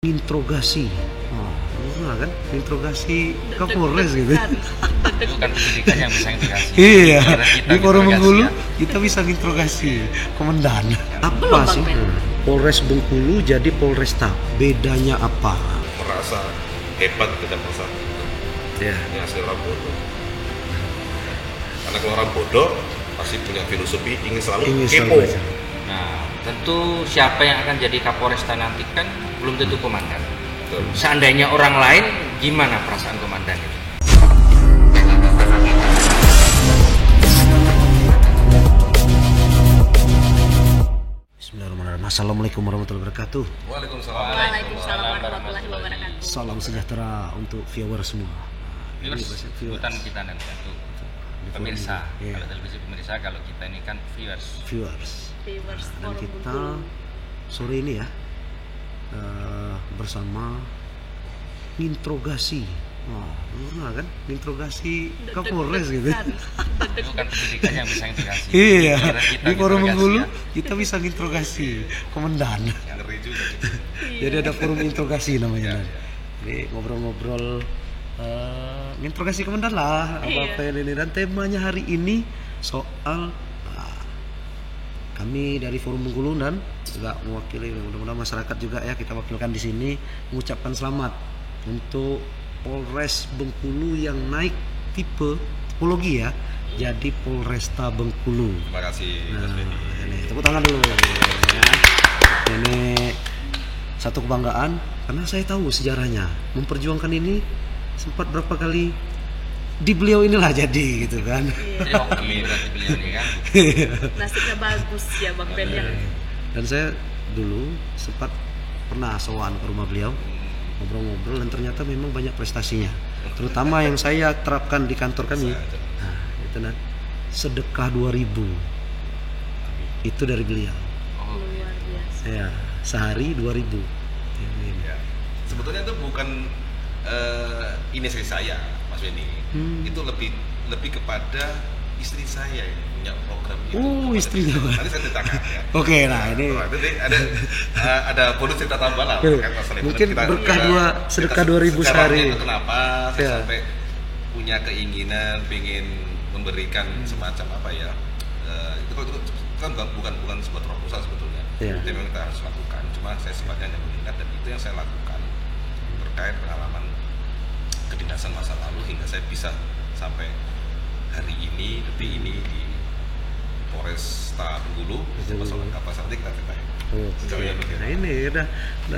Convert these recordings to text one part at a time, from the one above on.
Interogasi, kan? Interogasi Kapolres gitu. Itu kan pendidikan yang bisa interogasi. Iya, di Forum interogasi Bengkulu ya. kita bisa interogasi komandan. Apa sih Polres Bengkulu jadi Polresta? Bedanya apa? Merasa hebat tidak merasa Ya. yang asli orang bodoh. Karena kalau orang bodoh pasti punya filosofi ingin selalu kepo. belajar. Nah, tentu siapa yang akan jadi Kapolresta nanti kan belum tentu komandan. Betul. Seandainya orang lain, gimana perasaan komandan itu? Bismillahirrahmanirrahim. Assalamualaikum warahmatullahi wabarakatuh. Waalaikumsalam. Waalaikumsalam warahmatullahi wabarakatuh. Salam sejahtera untuk viewers semua. Viewers, viewers. bukan kita nanti untuk pemirsa. Iya. Kalau televisi pemirsa, kalau kita ini kan viewers. Viewers. Viewers Dan Forum kita Bengkulu. sore ini ya bersama interogasi, kan? Interogasi Kapolres gitu. Itu kan pendidikan yang bisa interogasi. Iya, Kita di Forum interogasi Bengkulu ya. kita bisa interogasi komandan. Ngeri juga. Jadi ada forum interogasi namanya. Iya, Jadi ngobrol-ngobrol, interogasi komandan lah, apa ini. Dan temanya hari ini soal kami dari Forum Bengkulu dan juga mewakili, mudah-mudahan masyarakat juga ya kita wakilkan di sini mengucapkan selamat untuk Polres Bengkulu yang naik tipologi ya, jadi Polresta Bengkulu. Terima kasih Mas Benny. Ini tepuk tangan dulu. Ya. Ini satu kebanggaan karena saya tahu sejarahnya memperjuangkan ini sempat berapa kali di beliau inilah jadi gitu kan. Jadi hoki berarti beliau ini kan. Nasibnya bagus ya Bang Ben ya. Dan saya dulu sempat pernah sowan ke rumah beliau ngobrol-ngobrol dan ternyata memang banyak prestasinya. Terutama yang saya terapkan di kantor kami. Nah, itu nah, sedekah 2000 itu dari beliau. Oh, Luar biasa. Ya, sehari 2000. Ya. Sebetulnya itu bukan inisiatif saya, Mas Benny. Itu lebih kepada istri saya yang punya program itu. Oh, kepada istrinya, beliau. Pak. Nanti saya ceritakan ya. Oke, nah ini Nanti ada bonus cerita tambah lah. Betul. Kan, masalah Mungkin itu. berkah sedekah 2000 sehari. Itu kenapa saya Ya. sampai punya keinginan ingin memberikan semacam apa ya? Itu kan bukan sebuah proposal sebetulnya. Ya. Itu memang kita harus lakukan. Cuma saya sifatnya hanya mengingat dan itu yang saya lakukan terkait pengalaman kedinasan masa lalu hingga saya bisa sampai hari ini detik ini di Polresta Bengkulu. Masalah kapal nanti kita ceritain. Sejauhnya Nah bagaimana. ini udah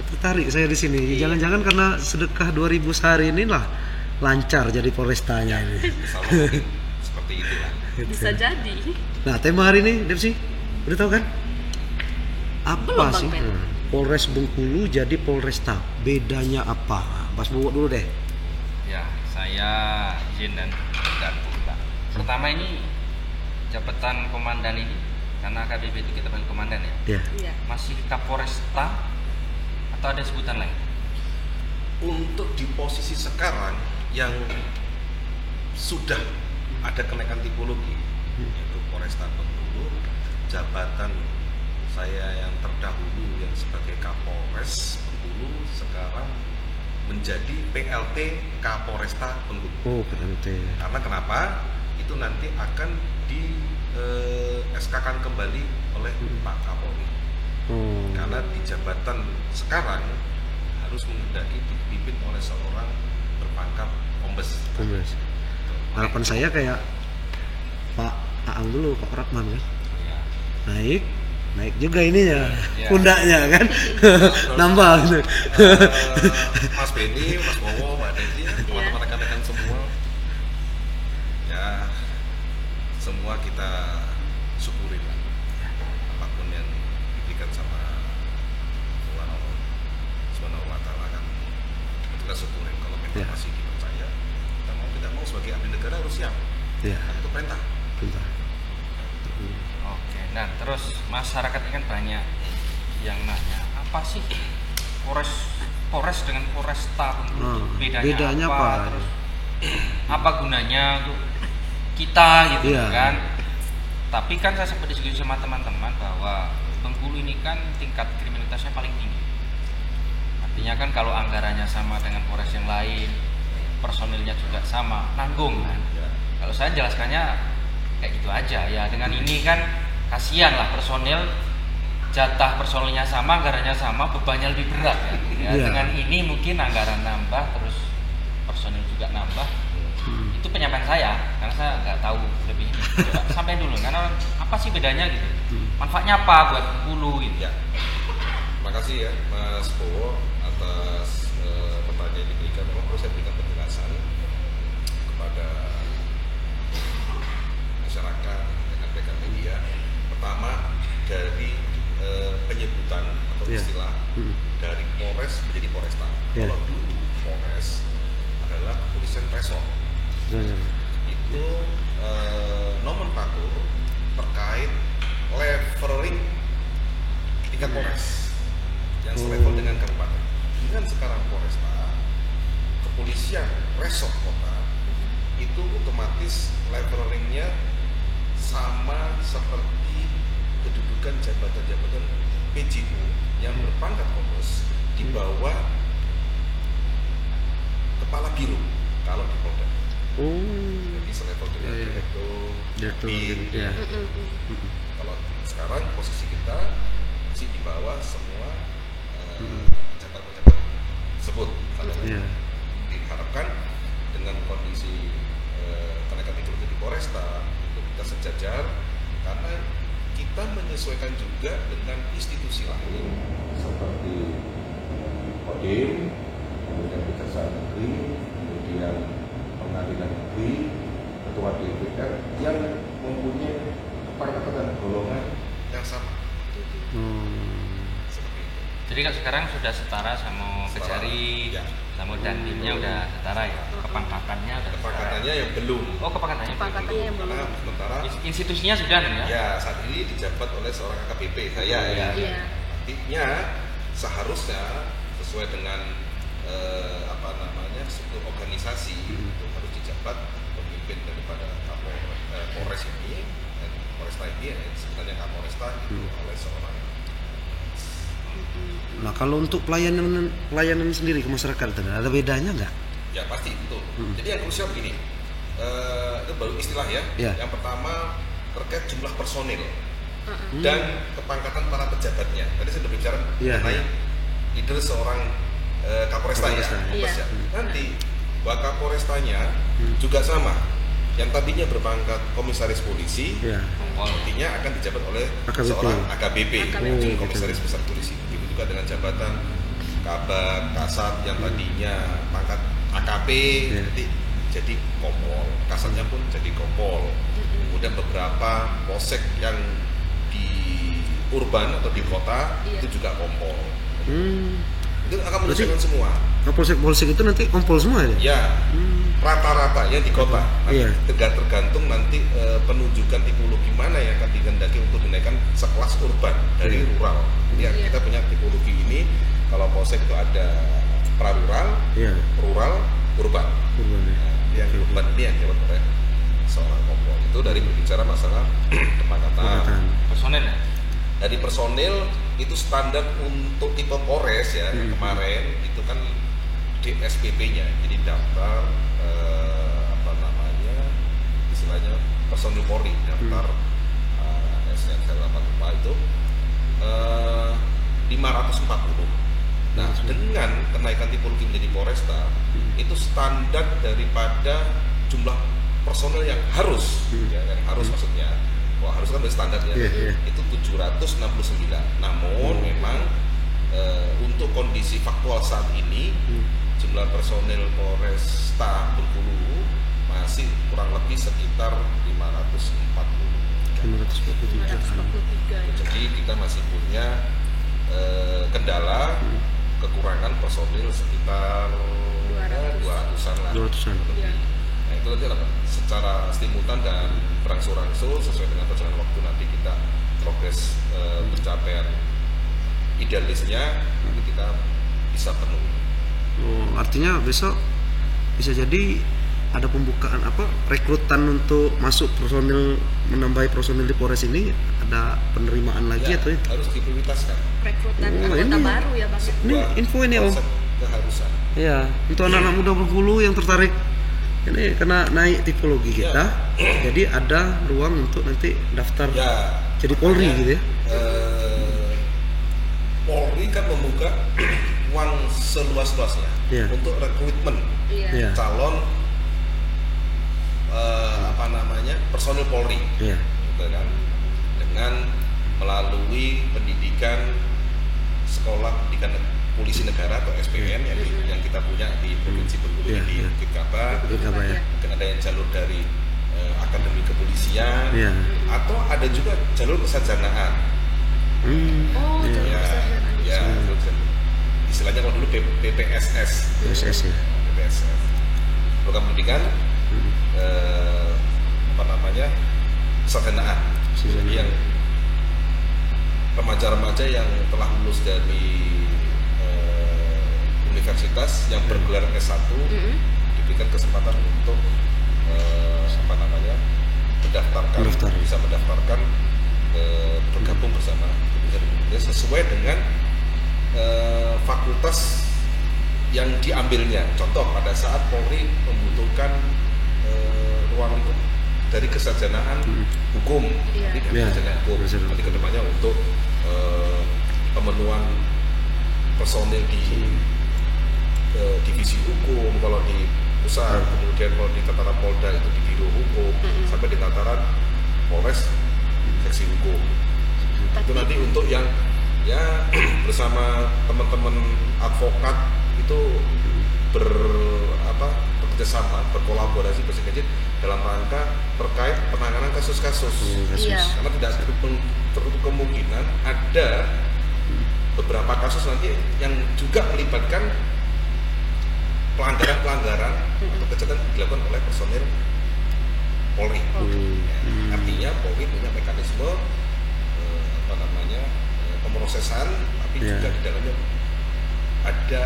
tertarik saya di sini. Jangan-jangan karena sedekah 2000 sehari inilah lancar jadi Polrestanya ini. Insya Allah mungkin seperti itulah. Bisa jadi. Nah tema hari ini Depsi udah tahu kan? Apa Belum, Bang sih Ben. Polres Bengkulu jadi Polresta? Bedanya apa? Pas Bowo dulu deh. ya, saya izin dan pula. Pertama ini jabatan komandan ini karena KBP itu kita panggil komandan ya. Ya. Iya. Masih Kapolresta atau ada sebutan lain? Untuk di posisi sekarang yang sudah ada kenaikan tipologi yaitu Polresta Bengkulu, jabatan saya yang terdahulu yang sebagai Kapolres Bengkulu sekarang menjadi PLT Kapolresta Bengkulu. Oh, PLT. Karena kenapa? Itu nanti akan di SK-kan kembali oleh Pak Kapolri. Oh. Karena di jabatan sekarang harus menghendaki dipimpin oleh seorang berpangkat kombes. Kombes. Harapan saya kayak Pak Aang dulu, Pak Ratman kan. Ya. Naik juga ininya, Ya. pundaknya kan. Nambah gitu. Mas Benny, Mas Bowo, Mbak Desi, teman-teman rekan-rekan semua. Ya, semua kita syukurin lah. Apapun yang diberikan sama Tuhan Allah Subhanahu wa Ta'ala kan kita syukurin. Kalau memang Ya. masih dipercaya, kita mau tidak mau sebagai abdi negara harus siap. Ya, Kan itu perintah. bentar. Oke, nah terus masyarakat ini kan banyak yang nanya apa sih Polres dengan Polresta Bengkulu itu bedanya apa? Terus apa gunanya untuk kita gitu Iya. kan? Tapi kan saya sempat diskusi sama teman-teman bahwa Bengkulu ini kan tingkat kriminalitasnya paling tinggi. Artinya kan kalau anggarannya sama dengan Polres yang lain, personilnya juga sama, nanggung kan. Ya. Kalau saya jelaskannya kayak gitu aja ya. Dengan ini kan kasihan lah personil, jatah personilnya sama, anggarannya sama, bebannya lebih berat ya. Iya. Dengan ini mungkin anggaran nambah, terus personil juga nambah. Itu penyampaian saya, karena saya nggak tahu lebih. Coba sampai dulu, karena apa sih bedanya gitu? Manfaatnya apa buat Bengkulu gitu? Ya. Makasih ya Mas Bowo atas pertanyaan yang diberikan. Memang perlu saya berikan penjelasan kepada masyarakat dan rekan media. Pertama dari penyebutan atau Iya. istilah dari Polres menjadi Polresta. Iya. Kalau dulu Polres adalah kepolisian resort, itu nomenklatur terkait leveling tingkat Polres yang selevel dengan kabupaten. Dengan sekarang Polresta, kepolisian resort kota, itu otomatis levelingnya sama seperti kedudukan jabatan-jabatan PJU yang berpangkat Polres di bawah kepala biro kalau di Polda. Jadi selevel dengan direktur, Ya. Kalau sekarang posisi kita masih di bawah semua pejabat-pejabat tersebut. Iya. Diharapkan dengan kondisi kenaikan itu di Polresta itu kita sejajar, karena kita menyesuaikan juga dengan institusi lain seperti Kodim, kemudian Kejaksaan Negeri, kemudian Pengadilan Negeri, Ketua DPR yang mempunyai kepangkatan dan golongan yang sama. Seperti itu. Jadi kalau sekarang sudah setara sama Setara, Kejari, ya. sama Dandimnya udah setara ya. Kepangkatannya udah setara. Kepangkatannya yang belum. Oh, kepangkatannya. Kepangkatannya yang belum. Karena sementara Institusinya sudah nih ya. ya saat ini dijabat oleh seorang AKBP saya ya. Iya. Artinya seharusnya sesuai dengan struktur organisasi itu harus dijabat pemimpin daripada Polres ini dan Polresta ini sebenarnya Kapolresta itu oleh seorang. Nah, kalau untuk pelayanan sendiri ke masyarakat ada bedanya nggak? Ya pasti betul. Jadi yang krusial begini, itu baru istilah ya. Ya. Yang pertama terkait jumlah personil dan kepangkatan para pejabatnya. Tadi saya sudah bicara Ya, mengenai ya. leader seorang Kapolresta ya. Kapolresta, iya. Kapolres ya. Nanti Wakapolrestanya juga sama. Yang tadinya berpangkat komisaris polisi, Ya. nantinya akan dijabat oleh AKBP. seorang AKBP, AKBP. komisaris besar polisi. Begitu juga dengan jabatan Kabak, Kasat yang tadinya pangkat AKP, Ya. nanti jadi Kompol, Kasatnya pun jadi Kompol. Kemudian beberapa polsek yang di urban atau di kota Iya. itu juga Kompol. Itu akan Berarti- menyesuaikan semua. Polsek itu nanti kompol semua ya? Ya, rata-rata ya di kota. Nanti Iya. tergantung nanti penunjukan tipologi mana yang akan dikehendaki untuk dinaikkan sekelas urban dari Iya. rural. Jadi Iya. kita punya tipologi ini. Kalau polsek itu ada prarural, Iya. rural, urban. Urban ya. Nah, yang urban ini yang dijabat oleh seorang kompol. Itu dari berbicara masalah kepangkatan. Kepangkatan. Personel ya. Dari personil itu standar untuk tipe Polres ya. Kemarin itu kan DSPP-nya, jadi daftar istilahnya personil Polri, daftar SNL apa lupa itu 540. Nah, dengan kenaikan tipologi menjadi Polresta, itu standar daripada jumlah personil yang harus, ya, yang harus maksudnya, harus kan dari standar ya, Iya, iya. itu 769. Namun memang untuk kondisi faktual saat ini jumlah personil Polresta Bengkulu masih kurang lebih sekitar 540. 543. 543. Jadi kita masih punya kendala kekurangan personil sekitar 200-an lah. 200-an. Iya. Nah itu nanti apa? Secara simultan dan berangsur-angsur sesuai dengan perjalanan waktu nanti kita progres pencapaian idealisnya nanti kita bisa penuhi. Oh, artinya besok bisa jadi ada pembukaan rekrutan untuk masuk personil, menambahi personil di Polres ini, ada penerimaan lagi Ya, atau ya? harus diprioritaskan. Rekrutan Oh, anggota ini- baru ya Bang. Ini info ini Om. konsep keharusan. Ya, untuk anak-anak muda Bengkulu yang tertarik ini karena naik tipologi kita, jadi ada ruang untuk nanti daftar Ya, jadi Polri makanya, gitu ya. Polri kan membuka uang seluas-luasnya Iya. untuk rekrutmen Iya. Iya. calon personil Polri, Iya. gitu kan, dengan melalui pendidikan sekolah pendidikan polisi negara atau SPN yang kita punya di provinsi Bengkulu Iya, di iya. Bukit Kaba. Bukit Kaba ya. Mungkin ada yang jalur dari akademi kepolisian, Iya. atau ada juga jalur kesarjanaan. Oh, Iya. jalur Ya, kesarjanaan. ya, istilahnya kalau dulu PPSS, PSS ya. PPSS, program pendidikan kesarjanaan. Kesarjanaan. Yang remaja-remaja yang telah lulus dari universitas yang bergelar S1 diberikan kesempatan untuk Mendaftar. bisa mendaftarkan bergabung bersama sesuai dengan fakultas yang diambilnya. Contoh pada saat Polri membutuhkan ruang lingkup dari kesarjanaan hukum, Iya. nanti dari Iya. kesarjanaan hukum, Kesarjanaan nanti kedepannya untuk pemenuhan personil di divisi hukum, kalau di pusat, kemudian kalau di tataran Polda itu di biro hukum, sampai di tataran Polres seksi hukum. Itu nanti untuk yang ya bersama teman-teman advokat itu bekerja sama, berkolaborasi, bersinergi dalam rangka terkait penanganan kasus-kasus. Iya. Karena tidak tertutup kemungkinan ada beberapa kasus nanti yang juga melibatkan pelanggaran-pelanggaran atau kejahatan dilakukan oleh personil Polri. Artinya Polri punya mekanisme pemrosesan, tapi Iya. juga di dalamnya ada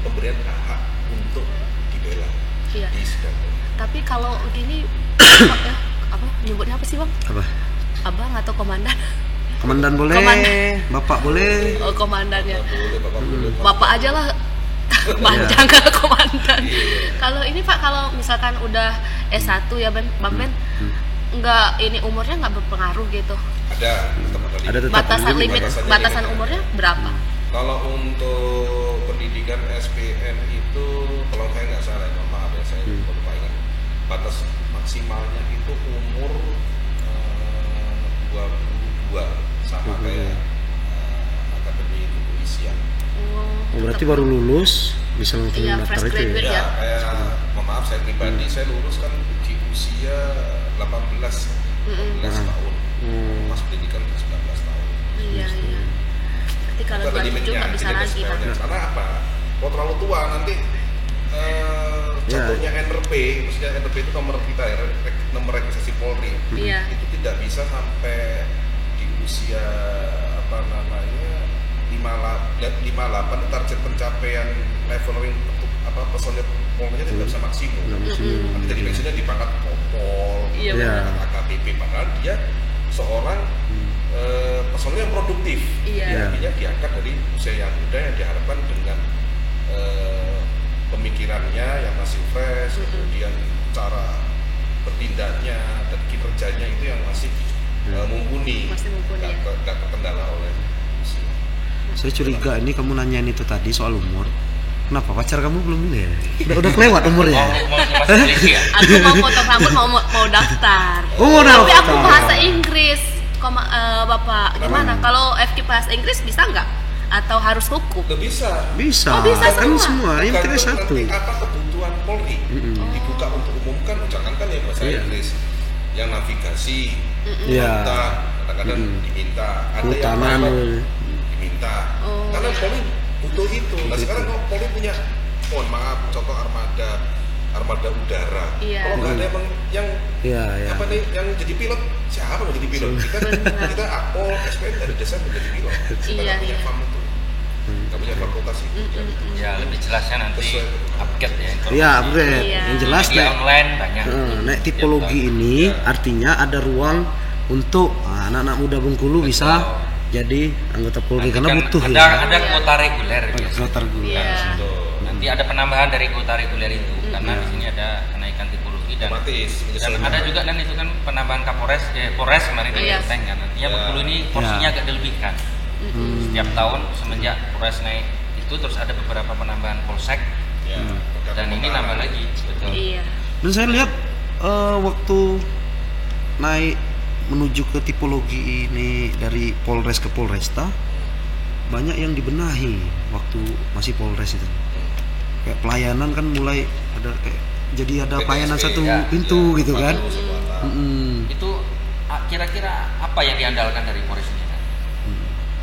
pemberian hak untuk dibela Iya. di sidang. Tapi kalau gini apa nyebutnya apa sih Bang? Apa? Abang atau komandan? Komandan boleh, Komandan. Bapak boleh. Oh, komandannya. Bapak boleh, Bapak aja lah panjang ke komandan. Kalau ini Pak, kalau misalkan udah S1 ya Bang Ben, nggak ini umurnya nggak berpengaruh gitu. ada tetap Ada tetap Batasan limit, limit, batasannya batasan limit. umurnya berapa? Kalau untuk pendidikan SPN itu, kalau saya nggak salah, mohon maaf ya, saya lupa ingat, batas maksimalnya itu umur 22 sama kayak akademi kepolisian. Oh, berarti baru lulus bisa langsung Iya, daftar fresh itu ya. graduate. Ya, Ya. kayak mohon maaf saya pribadi, saya lulus kan di usia 18 tahun, pas pendidikan 19 tahun. Iya, iya. Berarti kalau Itu ada 27 limitnya, nggak bisa jadi ada lagi Bang. spellnya. Karena apa? Kalau terlalu tua nanti jatuhnya NRP, maksudnya NRP itu nomor kita ya, nomor registrasi Polri. Iya. Itu tidak bisa sampai di usia 58 target pencapaian leveling personil Polri tidak bisa maksimum. Nanti jadi pensiunnya di pangkat Kompol, Iya, Iya. benar. AKBP, padahal dia seorang personil yang produktif. Iya. Artinya diangkat dari usia yang muda yang diharapkan dengan pemikirannya yang masih fresh, kemudian cara bertindaknya dan kinerjanya itu yang masih mumpuni, Masih mumpuni, ya. nggak terkendala oleh usia. Saya curiga ini kamu nanyain itu tadi soal umur. Kenapa pacar kamu belum ini ya? Udah kelewat umurnya. Mau masih sedikit ya? Aku mau potong rambut, mau daftar. Oh, mau Tapi aku daftar. bahasa Inggris. Bapak, gimana? Kalau FK bahasa Inggris bisa nggak? Atau harus hukum? Nggak bisa. Bisa. Oh, bisa kan semua? semua. Yang Tergantung pilih satu. nanti apa kebutuhan Polri dibuka untuk umum kan, jangankan yang bahasa Iya. Inggris, yang navigasi, Iya. diminta, kadang-kadang diminta, ada yang Kehutanan. pilot diminta, Oh. karena Polri butuh itu. Nah sekarang kok Polri punya, mohon maaf, contoh armada udara. Iya. Kalau nggak ada yang Iya, iya. apa nih, yang jadi pilot, siapa yang jadi pilot? Kita Apol, SPN dari desa menjadi pilot. Kita Iya, nggak punya iya. farm itu, nggak punya fakultas itu. Ya lebih jelasnya nanti update ya. Iya, upgrade. Iya. Yang jelas Media naik, online banyak. naik tipologi ini artinya ada ruang untuk anak-anak muda Bengkulu bisa jadi anggota Polri Nanti karena kan butuh ada kuota reguler ya. biasanya. Kuota reguler. Iya. Itu Nanti ada penambahan dari kuota reguler itu karena di sini ada kenaikan tipologi dan otomatis menyesuaikan. ada juga dan itu kan penambahan Kapolres Polres kemarin di Iya. Menteng kan. Nantinya Bengkulu ini porsinya agak dilebihkan. Setiap tahun semenjak Polres naik itu terus ada beberapa penambahan Polsek Ya, dan ini nambah lagi betul. Iya. Dan saya lihat waktu naik menuju ke tipologi ini dari Polres ke Polresta banyak yang dibenahi waktu masih Polres itu. Kayak pelayanan kan mulai ada kayak jadi ada PTSP, pelayanan satu ya, pintu gitu kan. Itu kira-kira apa yang diandalkan dari Polres ini kan?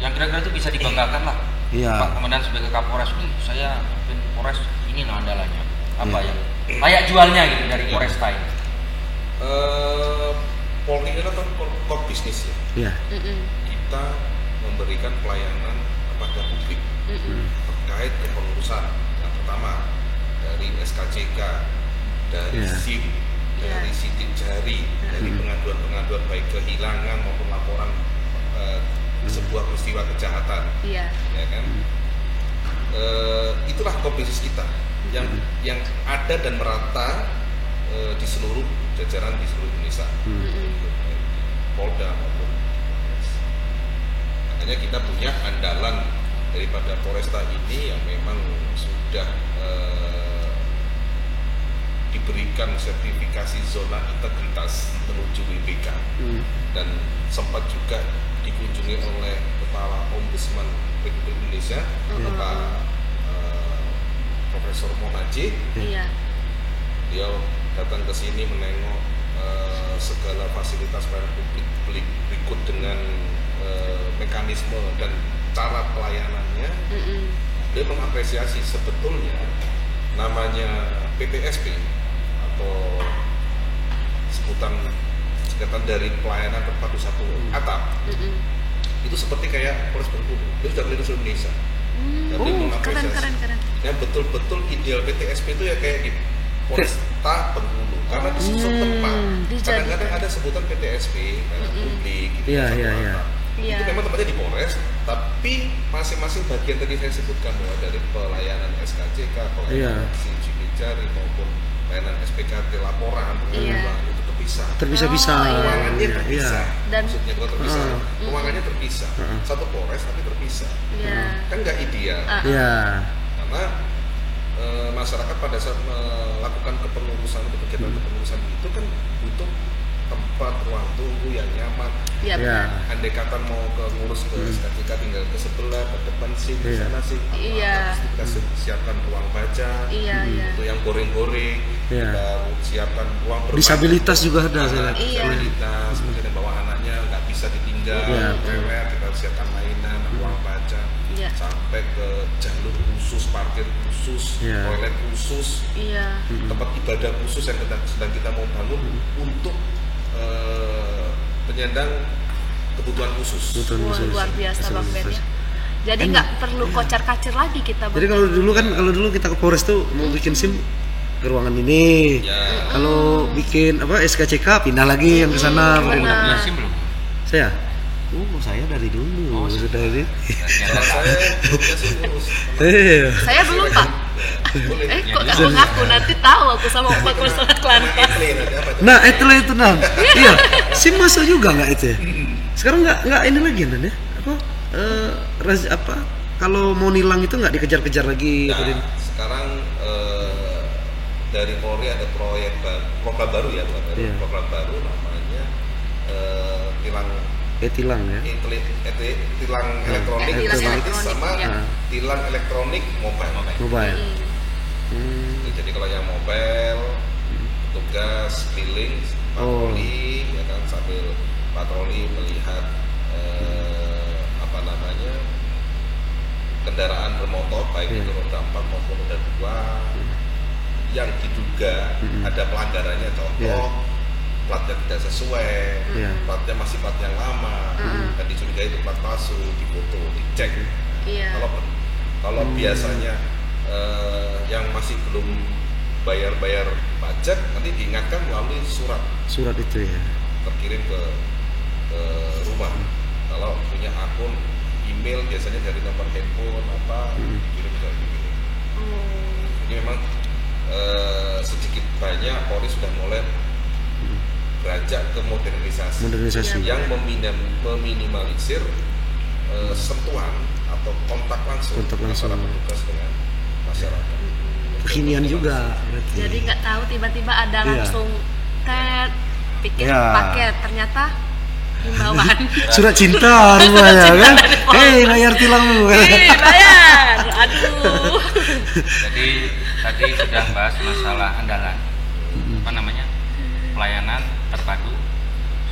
Yang kira-kira itu bisa dibanggakan lah. Iya. Pak Komandan sebagai Kapolres nih, saya pimpin Polres ini nah andalannya. Apa yang layak jualnya gitu dari Polresta ini? Polri ini kan core bisnis ya. Iya. Kita memberikan pelayanan kepada publik terkait kepengurusan yang pertama dari SKCK, dari Iya. SIM, dari sidik jari, dari pengaduan-pengaduan baik kehilangan maupun laporan sebuah peristiwa kejahatan, Iya. ya kan? Itulah core bisnis kita yang ada dan merata di seluruh jajaran di seluruh Indonesia. Polda maupun makanya kita punya andalan daripada Polresta ini yang memang sudah diberikan sertifikasi zona integritas menuju WBK dan sempat juga dikunjungi oleh Kepala Ombudsman Republik Indonesia Bapak Profesor Monaji. Iya. Dia datang ke sini menengok segala fasilitas pelayanan publik berikut dengan mekanisme dan cara pelayanannya. Dia mengapresiasi sebetulnya namanya PTSP atau sebutan dari pelayanan terpadu satu atap. Itu seperti kayak Polres Bengkulu, dia sudah keliling seluruh Indonesia. Dan dia mengapresiasi. Keren. Yang betul-betul ideal PTSP itu ya kayak di Polresta Bengkulu karena di susun tempat. Kadang-kadang ada sebutan PTSP pelayanan publik gitu, Iya, satu iya, atap. iya. Iya. Itu memang tempatnya di Polres, tapi masing-masing bagian tadi saya sebutkan bahwa dari pelayanan SKCK, pelayanan sidik jari maupun pelayanan SPKT laporan, pengaduan itu terpisah. Terpisah-pisah. Ruangannya terpisah. Dan- Maksudnya bukan terpisah, ruangannya terpisah. Satu Polres tapi terpisah. Iya. Kan nggak ideal. Iya. Karena masyarakat pada saat melakukan kepengurusan itu kegiatan kepengurusan itu kan butuh tempat ruang tunggu yang nyaman. Iya. Iya. Andai kata mau ke ngurus ke SKCK tinggal ke sebelah, ke depan sih, di Iya. sana sih. Iya. Kita siapkan ruang baca. Iya. Untuk yang goreng-goreng, Iya. kita siapkan ruang bermain. Disabilitas juga ada saya lihat. Iya. Disabilitas, mungkin yang bawa anaknya nggak bisa ditinggal, Iya. rewel, kita siapkan mainan, ruang baca, Iya. sampai ke jalur khusus, parkir khusus, Iya. toilet khusus, Iya. tempat ibadah khusus yang sedang kita mau bangun untuk penyandang kebutuhan khusus. Betul, Wah, betul. luar biasa Betul, Bang Ben betul. ya. Jadi nggak perlu kocar-kacir lagi kita Bang. Jadi kalau dulu kita ke Polres tuh mau bikin SIM ke ruangan ini. Ya, Kalau bikin SKCK pindah lagi yang ke sana. Benar. Punya SIM belum? Saya? Saya dari dulu. Sudah dari. kalau saya sih ngurus. Iya. Saya belum Pak. Boleh. Kok nggak mengaku nanti tahu aku sama Pak Konsulat Kelantan. Clean, ada apa? Nah, itu Nan. Iya. SIM masuk juga nggak itu ya? Sekarang nggak ini lagi Nan ya? Apa? Kalau mau nilang itu nggak dikejar-kejar lagi? Nah, sekarang dari Polri ada program baru ya, Iya. program baru namanya tilang Tilang ya. tilang elektronik tilang otomatis elektronik, sama ya. tilang elektronik mobile. Mobile. Jadi kalau yang mobile tugas keliling patroli ya kan, sambil patroli melihat kendaraan bermotor baik itu roda 4 maupun roda 2 yang diduga ada pelanggarannya, contoh platnya tidak sesuai, platnya masih plat yang lama dan dicurigai itu plat palsu, difoto, dicek. Iya. Kalau biasanya yang masih belum bayar pajak nanti diingatkan melalui surat Surat itu ya. terkirim ke rumah. kalau punya akun email biasanya dari nomor handphone kirim ke begini. Jadi memang sedikit banyak Polri sudah mulai beranjak ke modernisasi. Yang meminimalisir sentuhan atau kontak langsung antara petugas dengan masyarakat. Kekinian juga berarti. Jadi nggak tahu tiba-tiba ada langsung pikir paket, ternyata himbauan. Surat cinta rupanya kan? Hei, bayar tilangmu. Bayar. Aduh. Jadi tadi sudah bahas masalah andalan. Apa namanya? Pelayanan terpadu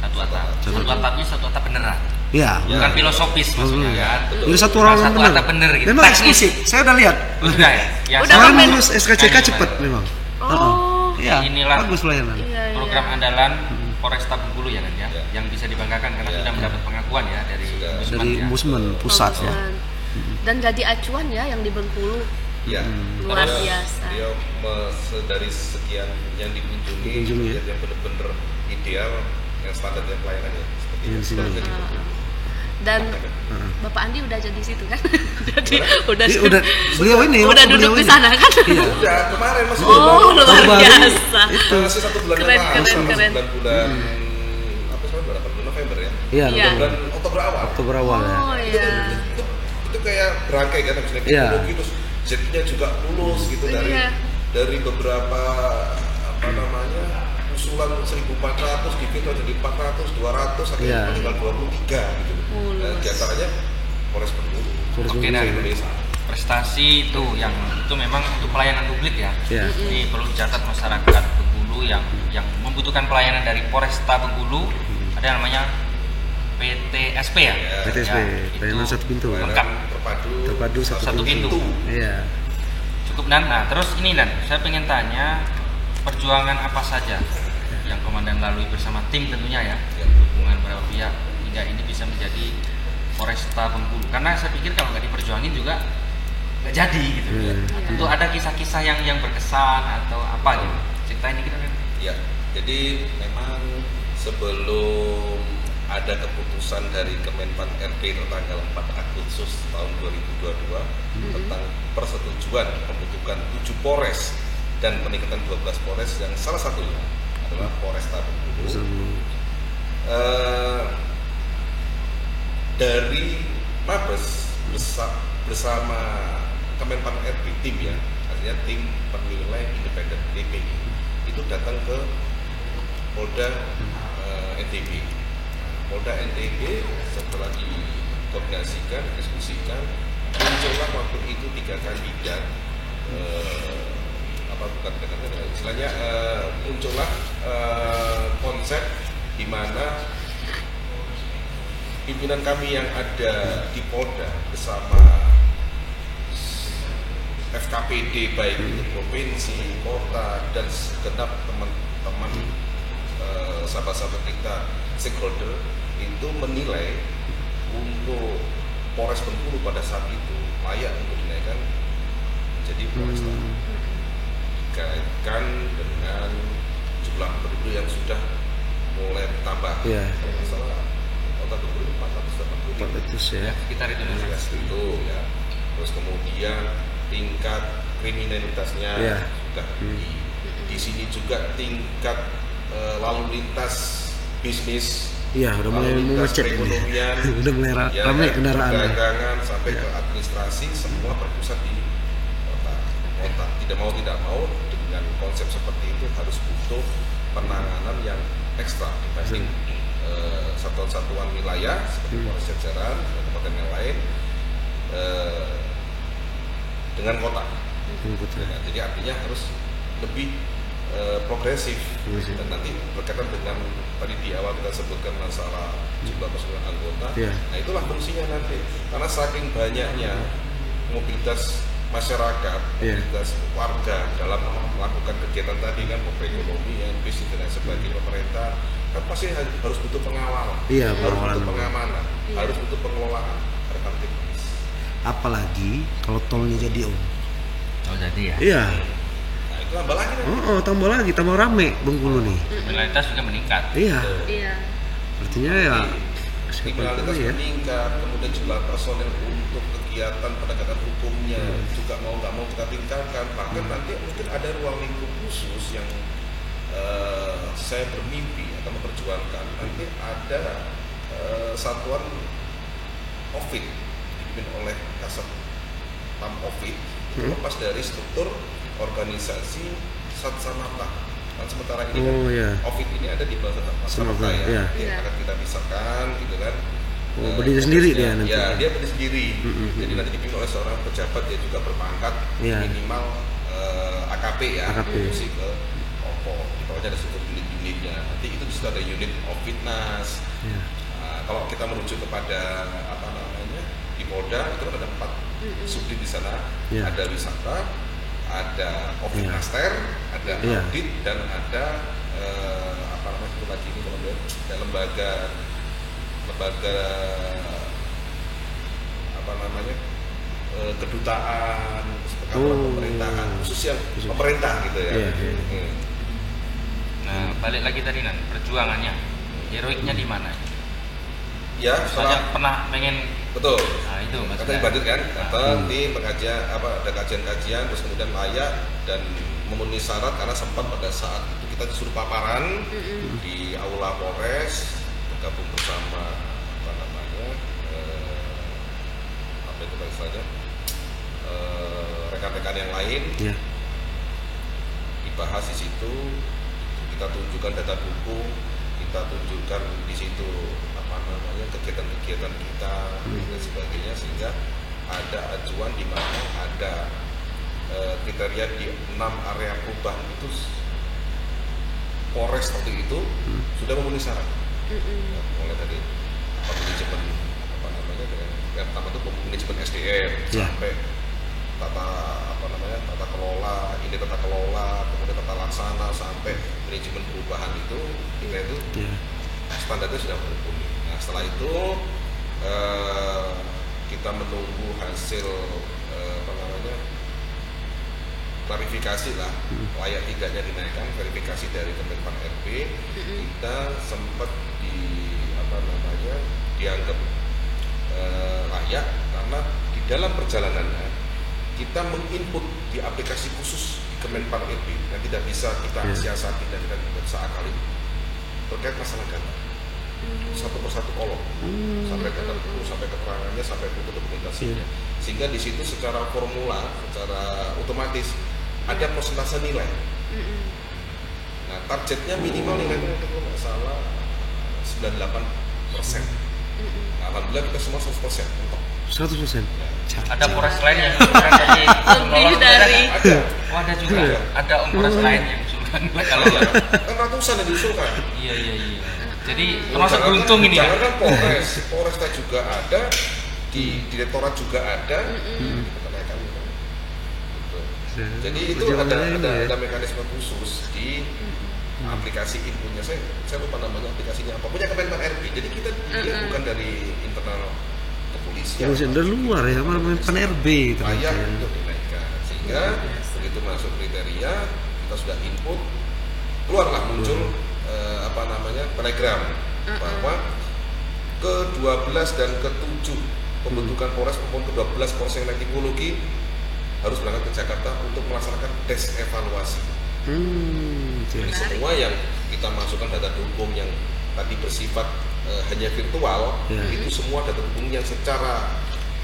satu atap. Satu atapnya satu atap beneran. Iya. Bukan filosofis maksudnya kan. Jadi satu orang satu bener. atap bener gitu. Memang eksekusi. Saya udah lihat. Udah ya. Yang Udah Kemarin komen. ngurus SKCK cepet memang. Iya. Inilah Bagus pelayanan. program andalan Polresta Bengkulu ya kan ya, yang bisa dibanggakan karena sudah mendapat pengakuan ya dari Ombudsman pusat ya. Dan jadi acuan ya yang di Bengkulu. Ya. Luar Terus biasa. Dia dari sekian yang dikunjungi ya. yang benar-benar ideal, yang standarnya pelayanannya seperti Yang itu. sini. Jadi Dan Bapak Andi udah jadi situ kan? Jadi udah beliau ini udah waktu duduk beliau di ini. sana kan? Iya. udah kemarin masih Luar baru. biasa. Itu masih 1 bulan Keren, yang lalu, keren, sama keren. bulan apa sih bulan November ya? iya, Iya. Bulan Oktober awal. Oktober awal ya. Oh iya. Itu kayak berangkai kan habis naik Iya. teknologi terus jetnya juga lulus gitu Iya. dari beberapa apa namanya usulan 1.400 gitu jadi 400, 200 akhirnya Iya. tinggal 23 gitu. Nah, di antaranya Polres Bengkulu. Oke, nah Indonesia. prestasi itu yang itu memang untuk pelayanan publik ya. Iya. Ini perlu dicatat masyarakat Bengkulu yang membutuhkan pelayanan dari Polresta Bengkulu ada namanya PTSP ya. PTSP, Ya, pelayanan itu satu pintu. lengkap. Terpadu Satu pintu. Iya. Cukup Dan. Nah, terus ini Dan, saya pengen tanya perjuangan apa saja yang Komandan lalui bersama tim tentunya ya, dukungan beberapa pihak hingga ini bisa menjadi Polresta Bengkulu. Karena saya pikir kalau nggak diperjuangin juga nggak jadi gitu. Tentu ada kisah-kisah yang berkesan atau apa gitu. Ceritain dikit kan? Ya, jadi memang sebelum ada keputusan dari Kemenpan RB tertanggal 4 Agustus tahun 2022 tentang persetujuan pembentukan 7 Polres dan peningkatan 12 Polres yang salah satunya adalah Polresta Bengkulu. Dari Mabes bersama Kemenpan RB tim ya, artinya tim penilai independen DPI itu datang ke Polda NTB. Polda NTB setelah dikoordinasikan, diskusikan, muncullah waktu itu 3 kandidat, istilahnya muncullah konsep di mana pimpinan kami yang ada di Polda bersama FKPD baik itu provinsi, kota dan segenap teman-teman sahabat-sahabat kita stakeholder itu menilai untuk Polres Bengkulu pada saat itu layak untuk dinaikkan menjadi Polresta. Dikaitkan dengan jumlah penduduk yang sudah mulai bertambah. Iya. Kalau nggak salah kota Bengkulu 480 ya. Sekitar itu dulu. itu ya. Terus kemudian tingkat kriminalitasnya Iya. sudah di sini juga tingkat lalu lintas bisnis, Iya, udah mulai lalu lintas memecet ini. perekonomian, Udah mulai ramai kendaraan. perdagangan sampai ke administrasi semua berpusat di kota. Tidak mau dengan konsep seperti itu harus butuh penanganan yang ekstra dibanding satuan-satuan wilayah seperti Polres jajaran, kabupaten yang lain dengan kota. Ya, jadi artinya harus lebih progresif dan nanti berkaitan dengan tadi di awal kita sebutkan masalah jumlah personil anggota. Nah itulah fungsinya nanti karena saking banyaknya mobilitas masyarakat, mobilitas warga dalam melakukan kegiatan tadi kan perekonomian, bisnis dan lain sebagainya, pemerintah kan pasti harus butuh pengawalan, harus butuh pengamanan, harus butuh pengelolaan. Apalagi kalau tolnya jadi Om. Oh jadi ya. Iya. Nah itu tambah lagi kan? Tambah lagi, tambah rame Bengkulu nih. Kriminalitas juga meningkat. Iya. Iya. Artinya ya kriminalitas ya. meningkat, kemudian jumlah personel untuk kegiatan penegakan hukumnya juga mau nggak mau kita tingkatkan. Bahkan nanti mungkin ada ruang lingkup khusus yang saya bermimpi akan memperjuangkan. Nanti ada satuan OVID dipimpin oleh Kasat Pam OVID itu lepas dari struktur organisasi Satsamapta. Kan sementara ini OVID ini ada di bawah Satsamapta ya. Akan kita pisahkan gitu kan. Berdiri sendiri dia nanti. Ya, dia berdiri sendiri. Jadi nanti dipimpin oleh seorang pejabat dia juga berpangkat minimal AKP ya, fungsi ke Opo. Di bawahnya ada struktur unit-unitnya. Nanti itu bisa ada unit OVIDNAS. Kalau kita merujuk kepada apa namanya di Polda itu ada 4 subdit di sana. Ada wisata, ada OVIDNASTER, ada audit dan ada apa namanya itu lagi ini kalau kayak lembaga apa namanya kedutaan, pemerintahan khusus yang pemerintah gitu ya. Nah, balik lagi tadi Nan, perjuangannya, heroiknya di mana? Ya, soalnya pernah pengen. Betul. Nah, itu katanya bandit kan, datang tim pengajian ada kajian-kajian terus kemudian layak dan memenuhi syarat karena sempat pada saat itu kita disuruh paparan di aula Polres, bergabung bersama apa namanya apa itu istilahnya rekan-rekan yang lain. Dibahas di situ, kita tunjukkan data buku, kita tunjukkan di situ apa namanya kegiatan-kegiatan kita dan sebagainya, sehingga ada acuan di mana ada kriteria di 6 area perubahan itu Polres waktu itu sudah memenuhi syarat. Mulai dari manajemen apa namanya yang pertama itu manajemen SDM sampai tata kelola, ini tata kelola, kemudian tata laksana sampai manajemen perubahan itu standarnya sudah terpenuhi. Nah, setelah itu kita menunggu hasil apa namanya klarifikasi lah, layak tidaknya dinaikkan, verifikasi dari Kemenpan RB. Kita sempat dianggap layak karena di dalam perjalanannya kita menginput di aplikasi khusus di Kemenpan RB yang tidak bisa kita siasati dan tidak bisa akali terkait masalah gambar. Satu persatu kolom sampai data buku, sampai keterangannya, sampai buku dokumentasinya, sehingga di situ secara formula, secara otomatis ada persentase nilai. Nah, targetnya minimal nilainya itu kalau nggak salah 98%. Nah, alhamdulillah kita semua 100% untuk 100%. Ada Polres lain yang usulkan tadi lebih dari ada juga ada Polres lain yang usulkan kalau kan ratusan yang diusulkan. Iya. Jadi termasuk beruntung ini ya. Jangan kan Polres juga ada, di direktorat juga ada. Jadi itu ada mekanisme khusus di aplikasi inpunya. Saya lupa namanya aplikasinya apa. Punya Kemenpan RB. Jadi kita bukan dari internal kepolisian. Dari luar ya, Kemenpan RB itu. Layak untuk dinaikkan. Sehingga begitu masuk kriteria, kita sudah input, keluarlah muncul telegram bahwa ke-12 dan ke-7 pembentukan Polres maupun ke-12 Polres yang tipologi harus berangkat ke Jakarta untuk melaksanakan tes evaluasi. Jadi semua yang kita masukkan data dukung yang tadi bersifat hanya virtual, itu semua data dukung yang secara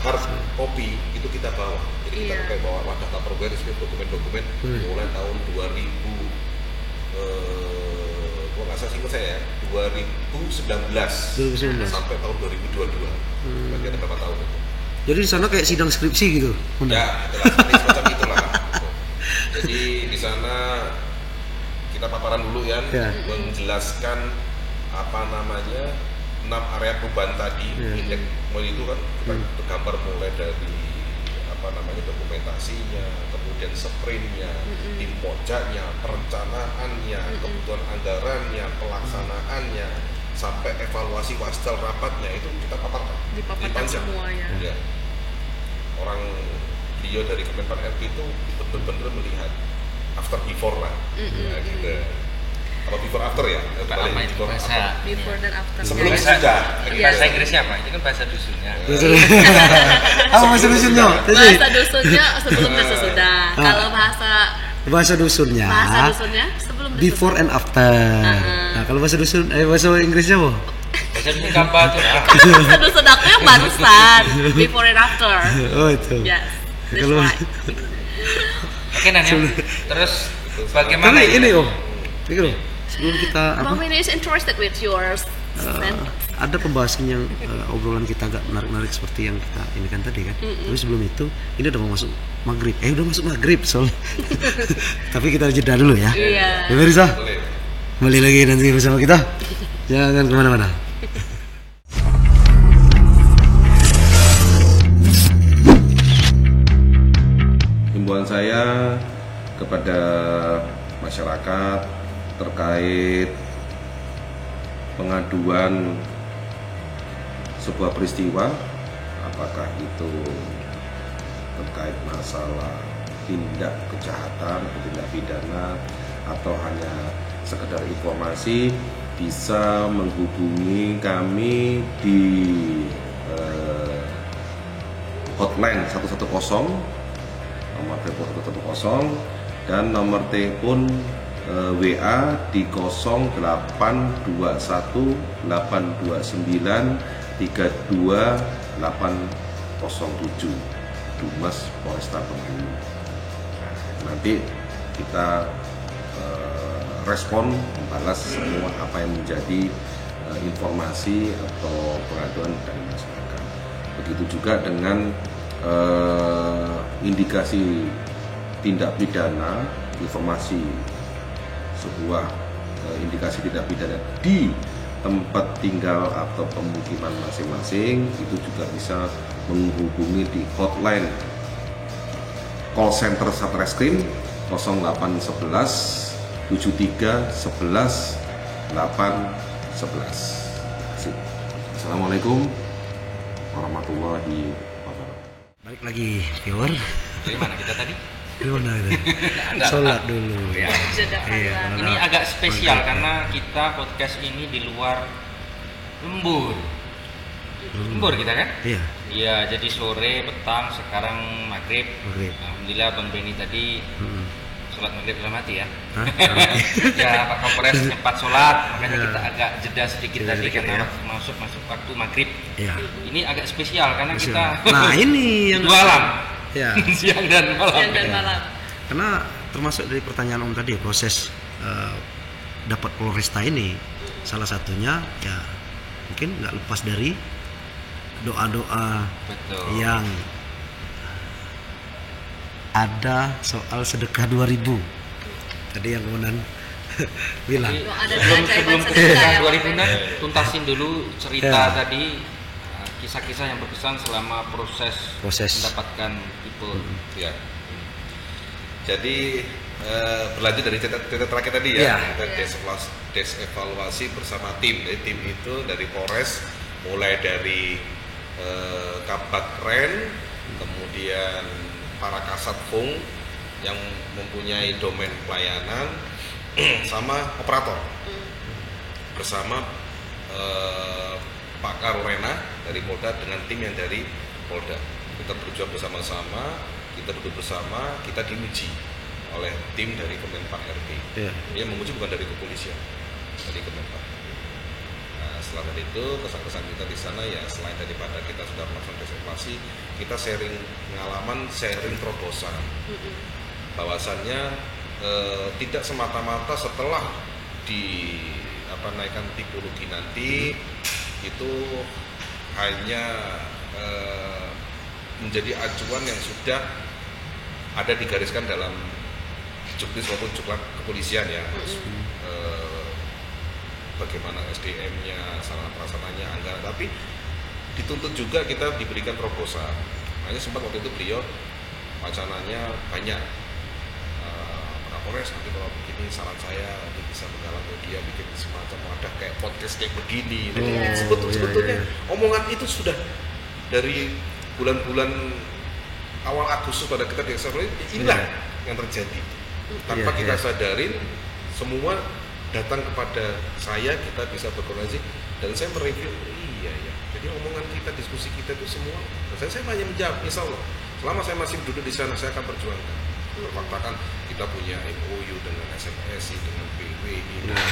hard copy itu kita bawa. Jadi kita pakai bawa data progresif dokumen-dokumen mulai tahun 2000 nggak salah singkat saya ya 2019 sampai tahun 2022 berarti ada berapa tahun itu. Jadi di sana kayak sidang skripsi gitu. Ya, semacam itulah. Jadi di sana kita paparan dulu ya, menjelaskan apa namanya 6 area perubahan tadi. Indeks itu kan kita tergambar mulai dari apa namanya dokumentasinya, kemudian sprintnya, tim pojoknya, perencanaannya, kebutuhan anggarannya, pelaksanaannya, sampai evaluasi wastel rapatnya itu kita paparkan. Dipaparkan semuanya. Ya. Orang beliau dari Kemenpan RB itu benar-benar melihat after before lah, gitu. apa before after ya? Apa itu Before bahasa? after. Before dan after. Sebelum Bahasa- sudah. Iya. Bahasa Inggrisnya apa? Itu kan bahasa dusunnya. Apa bahasa dusunnya? Bahasa dusunnya sebelum dan sesudah. Kalau Bahasa dusunnya. sebelum dan Before and after. Nah, kalau bahasa dusun, bahasa Inggrisnya apa? Bahasa dusun apa tuh? sesudah. Bahasa dusun aku yang barusan. Before and after. Oh itu. Yes. That's Kalau right. Oke Nan ya. Terus bagaimana tapi ini pikir sebelum kita apa? Bang Benny is interested with yours. Ada pembahasan yang obrolan kita agak menarik-menarik seperti yang kita ini kan tadi kan. Tapi sebelum itu ini udah mau masuk maghrib. Udah masuk maghrib soalnya. Tapi kita jeda dulu ya. Iya. Ya Mirza, Boleh. kembali lagi nanti bersama kita. Jangan kemana-mana. Himbauan saya kepada masyarakat terkait pengaduan sebuah peristiwa, apakah itu terkait masalah tindak kejahatan atau tindak pidana atau hanya sekedar informasi, bisa menghubungi kami di hotline 110, nomor telepon 110, dan nomor telepon WA di 0821 829 32807 Dumas Polresta Bengkulu. Nanti kita respon membalas semua apa yang menjadi informasi atau pengaduan dari masyarakat. Begitu juga dengan indikasi tindak pidana, informasi sebuah indikasi tindak pidana di tempat tinggal atau pemukiman masing-masing, itu juga bisa menghubungi di hotline call center Satreskrim 0811 73 11 811. Assalamualaikum warahmatullahi wabarakatuh. Balik lagi viewer. Dari mana kita tadi? Gimana itu? Sholat dulu. Ya. Jeda Iya. Ini agak spesial karena kita podcast ini di luar lembur. Lembur kita kan? Iya. Iya, jadi sore, petang, sekarang maghrib. Maghrib. Alhamdulillah Bang Benny tadi Hmm. sholat maghrib dalam hati ya. Hah? Ya Pak Kompres sempat sholat, makanya Ya. kita agak jeda sedikit Jeda tadi sedikit karena ya. masuk waktu maghrib. Iya. Ini agak spesial karena kita Nah ini yang dua alam, ya. siang dan malam. Siang dan malam. Karena termasuk dari pertanyaan Om tadi proses dapat Polresta ini salah satunya ya mungkin nggak lepas dari doa-doa Betul. yang ada soal sedekah 2000 tadi yang kemudian bilang. Jadi, Ada sebelum keajaiban ke sedekah ya, 2000-an tuntasin dulu cerita Ya. tadi, kisah-kisah yang berkesan selama proses mendapatkan tipe. Ya. Jadi berlanjut dari cerita terakhir tadi ya, Iya. kita desevaluasi bersama tim. Jadi tim itu dari Polres, mulai dari Kabak Kren, kemudian para Kasat Fung yang mempunyai domain pelayanan, sama operator bersama Pak Karurena dari Polda dengan tim yang dari Polda. Kita berjuang bersama-sama, kita duduk bersama, kita diuji oleh tim dari Kemenpan RB. Iya. Dia menguji bukan dari kepolisian, dari Kemenpan. Nah, setelah dari itu kesan-kesan kita di sana ya, selain daripada kita sudah melakukan desinfeksi, kita sharing pengalaman, sharing terobosan. Bahwasannya tidak semata-mata setelah naikkan tipologi nanti itu hanya menjadi acuan yang sudah ada digariskan dalam juknis maupun juklat kepolisian ya. Bagaimana SDM-nya, sarana prasaranya, anggaran, tapi dituntut juga kita diberikan terobosan. Makanya sempat waktu itu beliau wacananya banyak. Polres nanti kalau begini saran saya nanti bisa menggalang media bikin semacam wadah kayak podcast kayak begini. Sebetulnya omongan itu sudah dari bulan-bulan awal Agustus pada kita di Excelsior inilah yang terjadi. Tanpa kita sadarin semua datang kepada saya, kita bisa berkoordinasi dan saya mereview. Iya ya. Jadi omongan kita, diskusi kita itu semua. Saya hanya menjawab, insya Allah. Selama saya masih duduk di sana, saya akan perjuangkan. Berfaktakan kita punya MOU dengan SMSI, dengan PWI, dengan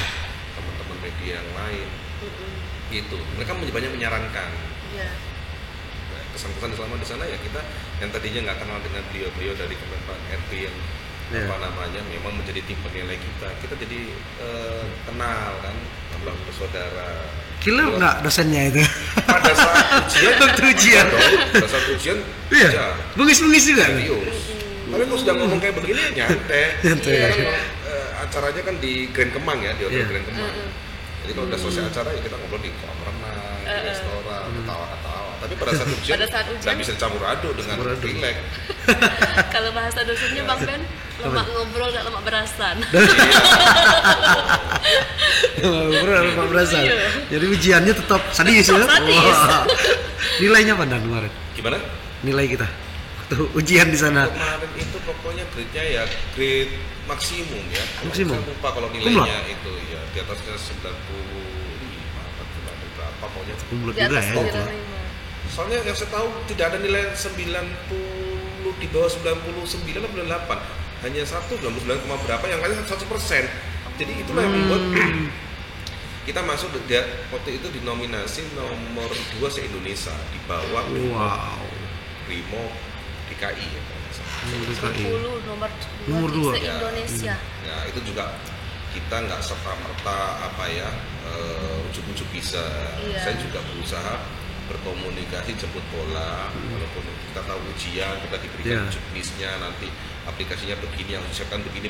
teman-teman media yang lain. Gitu. Mereka banyak menyarankan. Iya. Kesan-kesan selama di sana ya kita yang tadinya nggak kenal dengan beliau dari Kemenpan RP yang memang menjadi tim penilai kita jadi kenal kan, tambah bersaudara. Killer nggak dosennya itu? Pada saat ujian, pada saat ujian, iya, bengis-bengis juga. Serius. Tapi kalau sudah ngomong kayak begini ya nyantai. Karena acaranya kan di Grand Kemang ya, di Hotel Grand Kemang. Jadi kalau udah selesai acara ya kita ngobrol di kolam renang, di restoran, ketawa-ketawa. Tapi pada saat ujian nggak bisa campur aduk dengan rilek. Kalau bahasa dosennya Bang Ben, lemak ngobrol nggak lemak berasan. Lemak berasan. Jadi ujiannya tetap sadis ya. Nilainya apa Dan kemarin? Gimana? Nilai kita waktu ujian di sana. Kemarin itu pokoknya grade-nya ya grade maksimum ya. Maksimum. Saya lupa kalau nilainya itu ya di atasnya 95 atau berapa pokoknya. Kumlot Di juga atas ya. 95. Soalnya yang saya tahu tidak ada nilai 90 di bawah 99 atau 98. Hanya 99, berapa yang lainnya 100%. Jadi itulah yang membuat kita masuk waktu itu dinominasi nomor 2 se-Indonesia di bawah Primo DKI ya kalau nggak salah. 10 nomor 2 se-Indonesia. Ya itu juga kita nggak serta-merta ujuk-ujuk bisa. Iya. Saya juga berusaha berkomunikasi, jemput bola, walaupun kita tahu ujian, kita diberikan juknisnya, nanti aplikasinya begini, yang disiapkan begini,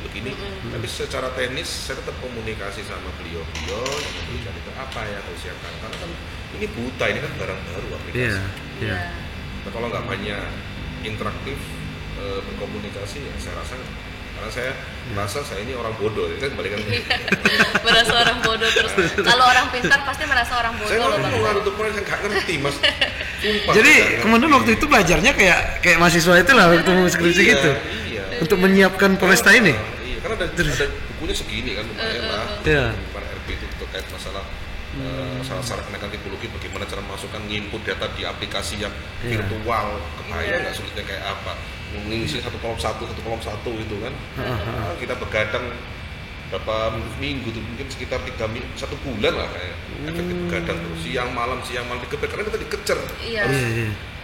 tapi secara teknis saya tetap komunikasi sama beliau yang memberikan itu apa ya harus siapkan, karena kan ini buta, ini kan barang baru aplikasi. Nah, kalau nggak banyak interaktif berkomunikasi, ya saya rasa karena saya merasa saya ini orang bodoh, itu kan balikan merasa orang bodoh terus. Kalau orang pintar pasti merasa orang bodoh. Saya nggak untuk saya nggak ngerti mas. Sumpah, jadi kemudian waktu itu belajarnya kayak mahasiswa itu lah waktu skripsi gitu. Iya. Untuk menyiapkan Polresta ini. Iya, karena ada bukunya segini kan lumayan lah. Bukan RP itu terkait masalah syarat kenaikan tipologi, bagaimana cara masukkan input data di aplikasi yang virtual, kebayang nggak sulitnya kayak apa, mengisi satu kolom satu itu kan. Kita begadang berapa minggu tuh, mungkin sekitar 1 bulan lah kayak efektif begadang terus siang malam dikejar, karena kita dikejar harus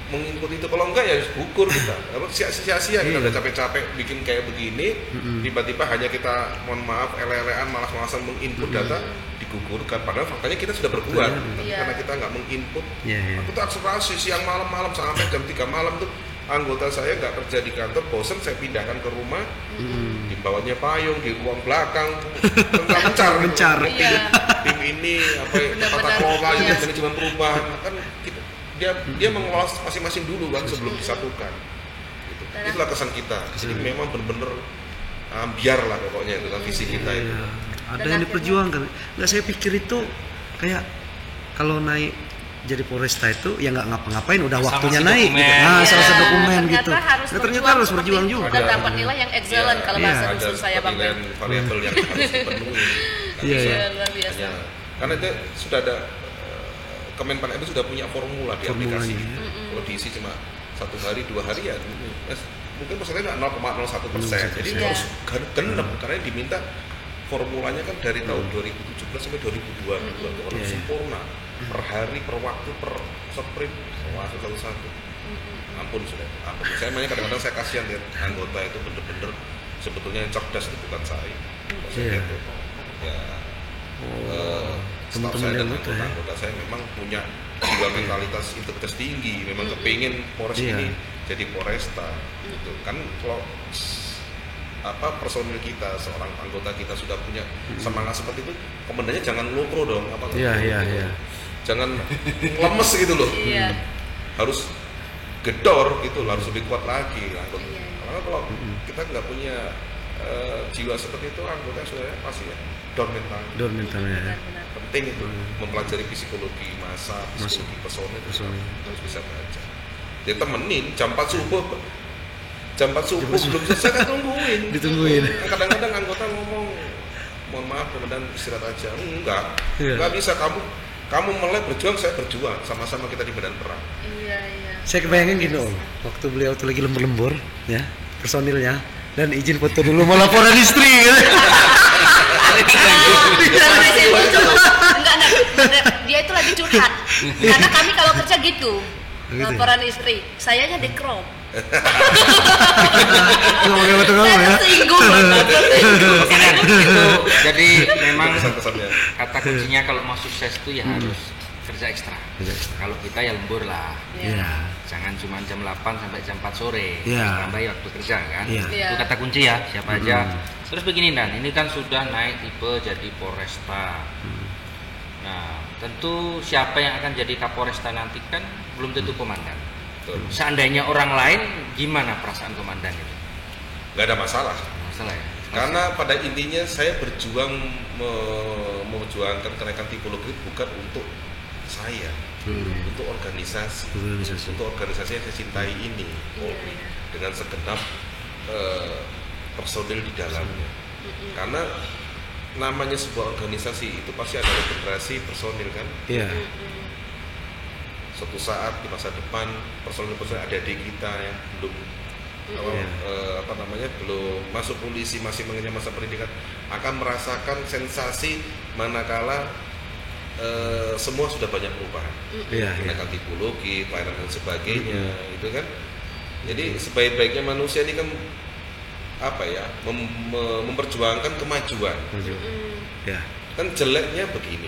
menginput itu, kalau enggak ya gugur kita, sia-sia kita udah capek-capek bikin kayak begini, tiba-tiba hanya kita mohon maaf ele-elean malas-malasan menginput data, digugurkan, padahal faktanya kita sudah berbuat, karena kita nggak menginput. Aku tuh akselerasi siang malam sampai jam 3 malam tuh anggota saya nggak kerja di kantor, bosan saya pindahkan ke rumah, di bawahnya payung, di ruang belakang, mencar. Tim ini tata kelola, manajemen perubahan kan dia mengelola masing-masing dulu kan sebelum disatukan. Gitu. Itulah kesan kita. Jadi memang benar-benar biar lah pokoknya itu kan visi kita itu. Ada yang diperjuangkan. Nggak, saya pikir itu kayak kalau naik jadi Polresta itu ya nggak ngapa-ngapain, udah waktunya naik gitu. Nah, salah satu dokumen gitu. Ternyata harus berjuang juga. Dan dapat nilai yang excellent kalau bahasa dusun saya Bang Ben. Variabel yang harus dipenuhi. Luar biasa. Karena itu sudah ada Kemenpan itu sudah punya formula di aplikasi. Kalau diisi cuma 1 hari 2 hari ya mungkin persentasenya 0,01%. Jadi harus genep karena yang diminta formulanya kan dari tahun 2017 sampai 2022 harus sempurna. Per hari, per waktu, per sprint, satu-satu. Ampun sudah. Saya makanya kadang-kadang saya kasihan lihat anggota itu bener-bener sebetulnya yang cerdas itu bukan saya. Teman-teman yang anggota saya memang punya jiwa mentalitas integritas tinggi, memang kepingin Polres ini jadi Polresta gitu kan. Kalau personil kita, seorang anggota kita sudah punya semangat seperti itu, komandannya jangan lokro dong, jangan lemes gitu loh, harus gedor gitu, harus lebih kuat lagi anggota. Karena kalau kita nggak punya jiwa seperti itu, anggota sudah pasti down mentalnya. Penting itu mempelajari psikologi massa, psikologi personil harus bisa baca. Dia temenin jam 4 subuh belum selesai kan ditungguin. Kadang-kadang anggota ngomong mohon maaf komandan istirahat aja. Enggak Iya. enggak bisa, kamu mulai berjuang, saya berjuang, sama-sama kita di medan perang. Iya, iya. Saya kebayangin gini Om, waktu beliau tuh lagi lembur-lembur ya, personilnya, dan izin foto dulu mau laporan istri kan. Sampai sini muncul. Enggak, dia itu lagi curhat. Karena kami kalau kerja gitu. Gitu ya? Laporan istri, sayanya di crop. Nggak pakai foto kamu ya. Tersinggung. Tersinggung. Oke, Nan, itu jadi memang Pesan-pesannya. kata kuncinya kalau mau sukses itu ya harus kerja ekstra. Kerja ekstra. Kalau kita ya lembur lah. Iya. Jangan cuma jam 8 sampai jam 4 sore. Iya. Tambahi waktu kerja kan. Iya. Iya. Itu kata kunci ya, siapa aja. Terus begini Dan, ini kan sudah naik tipe jadi Polresta. Nah, tentu siapa yang akan jadi Kapolresta nanti kan belum tentu komandan. Betul. Seandainya orang lain, gimana perasaan komandan itu? Nggak ada masalah. Masalah ya. Karena pada intinya saya berjuang memperjuangkan kenaikan tipologi bukan untuk saya, untuk organisasi, Organisasi. untuk organisasi yang saya cintai ini, Iya, iya. dengan segenap personil di dalamnya. Karena namanya sebuah organisasi itu pasti ada regenerasi personil kan. Iya. Suatu saat di masa depan personil-personil adik-adik kita yang belum belum masuk polisi, masih mengenyam masa pendidikan, akan merasakan sensasi manakala semua sudah banyak perubahan, Iya. kenaikan tipologi, pelayanan dan sebagainya, itu kan. Jadi sebaik-baiknya manusia ini kan memperjuangkan kemajuan. Ya. Kan jeleknya begini,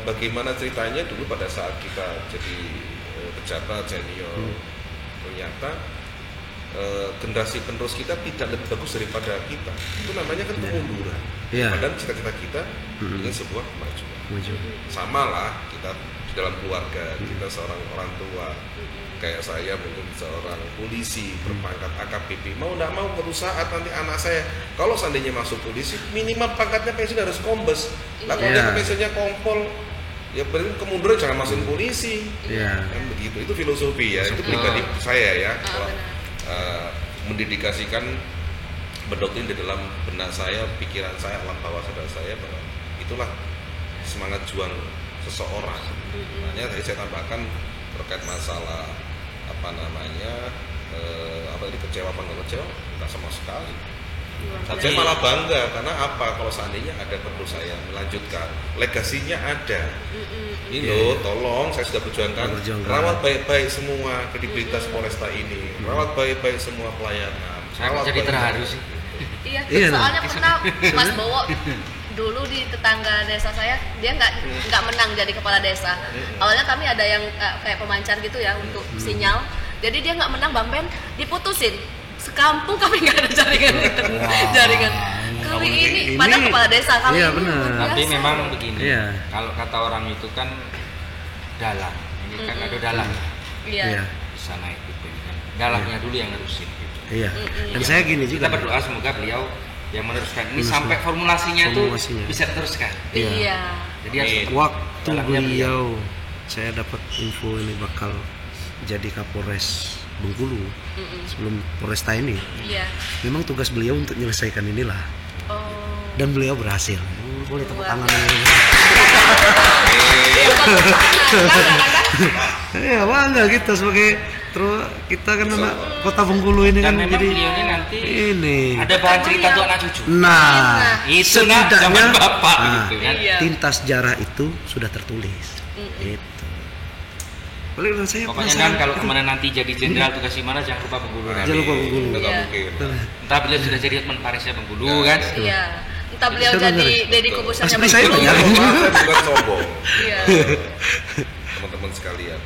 bagaimana ceritanya dulu pada saat kita jadi pejabat senior, ternyata generasi penerus kita tidak lebih bagus daripada kita. Itu namanya kan kemunduran. Iya. Padahal cita-cita kita ingin sebuah kemajuan. Maju. Sama lah kita di dalam keluarga, kita seorang orang tua, kayak saya mungkin seorang polisi berpangkat AKBP, mau tidak mau suatu saat nanti anak saya kalau seandainya masuk polisi minimal pangkatnya pensiun harus kombes. Lah kalau Iya. dia pensiunnya kompol, ya berarti kemunduran, jangan masukin polisi. Iya. Kan begitu, itu filosofi ya, itu pribadi saya ya. Kalau, benar. mendedikasikan, mendoktrin di dalam benak saya, pikiran saya, alam bawah sadar saya bahwa itulah semangat juang seseorang. Makanya tadi saya tambahkan terkait masalah kecewa apa nggak kecewa, nggak sama sekali. Saya malah bangga karena apa? Kalau seandainya ada penerus saya melanjutkan, legasinya ada. Ini loh, tolong saya sudah perjuangkan. Rawat baik-baik semua kredibilitas Polresta ini, rawat baik-baik semua pelayanan. Saya rawat jadi baik-baik. terharu sih. Iya, Iya, soalnya pernah Mas Bowo dulu di tetangga desa saya, dia nggak menang jadi kepala desa. Awalnya kami ada yang kayak pemancar gitu ya untuk sinyal. Jadi dia nggak menang, Bang Ben diputusin. Sekampung kami nggak ada jaringan. Kali ini padahal kepala desa kami. Iya, ini benar. luar Tapi biasa. memang begini, Iya. kalau kata orang itu kan dalang. Ini kan ada dalang. Iya. Iya. Bisa naik gitu kan. Dalangnya dulu yang nerusin gitu. Iya. Dan saya gini juga. Kita berdoa semoga beliau yang meneruskan ini sampai formulasinya itu Formulasinya. bisa diteruskan. Iya. Jadi harus Waktu dalangnya beliau, saya dapat info ini bakal jadi Kapolres Bengkulu sebelum Polresta ini. Iya. Memang tugas beliau untuk menyelesaikan inilah, Oh. dan beliau berhasil. Boleh tepuk tangan. Ya bangga kita sebagai kita kan anak kota Bengkulu ini dan kan memang jadi beliau ini nanti ini. ada bahan cerita untuk anak cucu. Nah, Itu nak zaman bapak gitu kan. Iya. tinta sejarah itu sudah tertulis. Itu. Boleh dan saya Pokoknya penasaran. kan kalau kemana nanti jadi jenderal tugas di mana jangan lupa Bengkulu. Jangan lupa Bengkulu. Nggak Iya. mungkin. Entah beliau sudah jadi Hotman Parisnya Bengkulu kan. Iya. Entah beliau Betul, jadi betul. Deddy Kubusanya Seperti saya Bengkulu. banyak. Saya bukan sombong, Iya. teman-teman sekalian.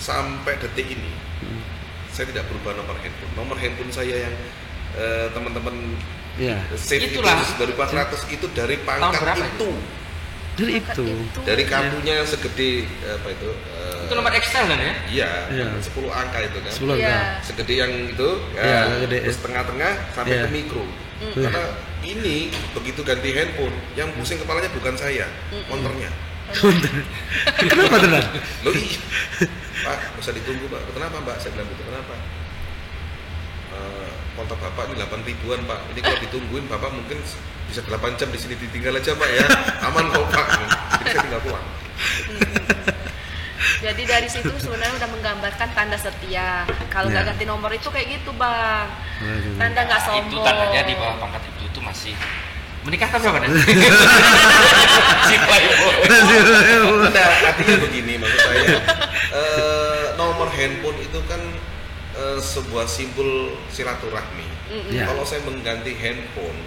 Sampai detik ini, saya tidak berubah nomor handphone. Nomor handphone saya yang teman-teman Iya. save Itulah. itu 2400 itu dari pangkat berapa itu. Dari itu. Dari kartunya yang segede apa itu? Itu nomor Excel kan ya? Iya, Iya. 10 angka itu kan. Sebulan Iya. kan. Segede yang itu, Iya, gede. terus tengah-tengah sampai Iya. ke mikro. Karena ini begitu ganti handphone, yang pusing kepalanya bukan saya, konternya. Kenapa tenan? Loh iya, Pak, bisa ditunggu Pak. Kenapa Mbak? Saya bilang gitu, kenapa? kontak bapak ini 8 ribuan pak, ini kalau ditungguin bapak mungkin bisa 8 jam di sini, ditinggal aja pak ya, aman kok pak, jadi saya tinggal pulang. Jadi dari situ sebenarnya udah menggambarkan tanda setia. Kalau nggak ganti nomor itu kayak gitu bang, tanda nggak sombong. Itu tandanya di bawah pangkat itu masih menikah kan berapa nih? Si playboy. Nah, artinya begini maksud saya, nomor handphone itu kan sebuah simbol silaturahmi. Kalau saya mengganti handphone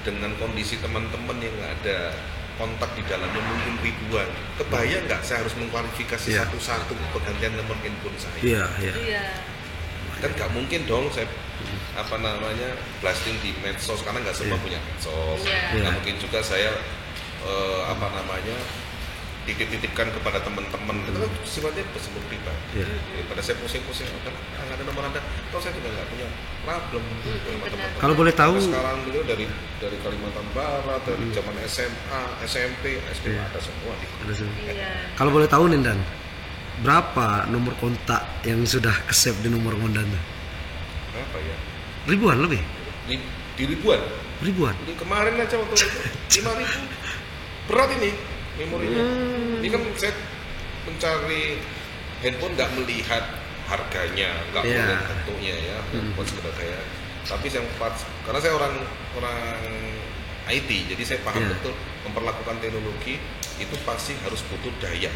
dengan kondisi teman-teman yang ada kontak di dalamnya mungkin ribuan, kebayang nggak saya harus mengklarifikasi satu-satu pergantian nomor handphone saya? Iya. Kan nggak mungkin dong saya blasting di medsos, karena nggak semua punya medsos. Nggak mungkin juga saya titip-titipkan kepada teman-teman, itu kan sifatnya bersifat pribadi. Daripada saya pusing-pusing, kan ada nomor Anda, toh saya juga nggak punya problem sama teman-teman. Kalau boleh tahu, sekarang itu dari Kalimantan Barat, dari zaman SMA, SMP, SD ada semua. Kalau boleh tahu Nindan, berapa nomor kontak yang sudah ke-save di nomor Mondan? Apa ya? Ribuan lebih? Di ribuan. Ini kemarin aja waktu itu 5.000. Berat ini memorinya. Ini kan saya mencari handphone nggak melihat harganya, nggak melihat bentuknya ya, buat sekedar saya. Tapi karena saya orang IT, jadi saya paham betul memperlakukan teknologi itu pasti harus butuh daya,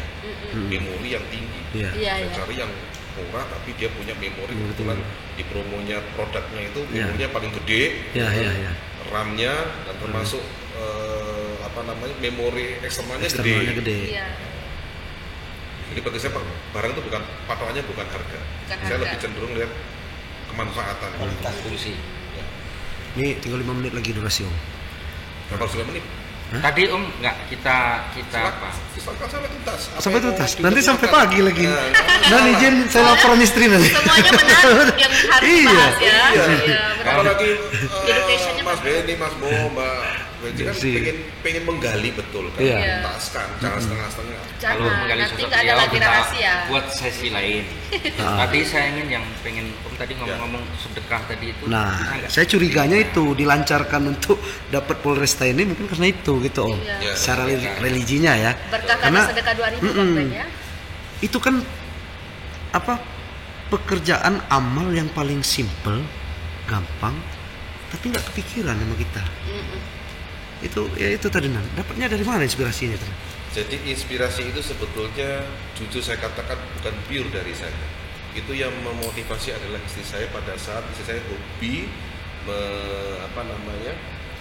memori yang tinggi. Saya cari yang murah tapi dia punya memori, kebetulan di promonya produknya itu memorinya paling gede, RAM-nya dan termasuk memori eksternalnya gede. Jadi bagi saya barang itu bukan patokannya, bukan harga. Saya lebih cenderung lihat kemanfaatan, kualitas fungsi. Ini tinggal 5 menit lagi durasi Om. Berapa 9 menit? Tadi Om nggak kita apa? Sampai tuntas. Nanti sampai pagi lagi. Dan izin saya laporan istri nanti. Semuanya menarik yang harus dibahas ya. Apalagi Educationnya Mas Benny, Mas Bo, Mbak Benji kan pengen menggali betul kan, tuntaskan, jangan setengah-setengah. Kalau menggali nanti sosok nggak ada beliau lagi kita rahasia. buat sesi lain. Tadi saya ingin yang pengen Om tadi ngomong sedekah tadi itu. Nah, saya curiganya itu dilancarkan untuk dapat Polresta ini mungkin karena itu gitu Om. Secara religinya ya. Berkah karena sedekah 2.000 Bang Ben ya. Itu kan pekerjaan amal yang paling simple, gampang, tapi nggak kepikiran sama kita. Itu tadi dapatnya dari mana inspirasinya tadi? Jadi inspirasi itu sebetulnya jujur saya katakan bukan pure dari saya. Itu yang memotivasi adalah istri saya pada saat istri saya hobi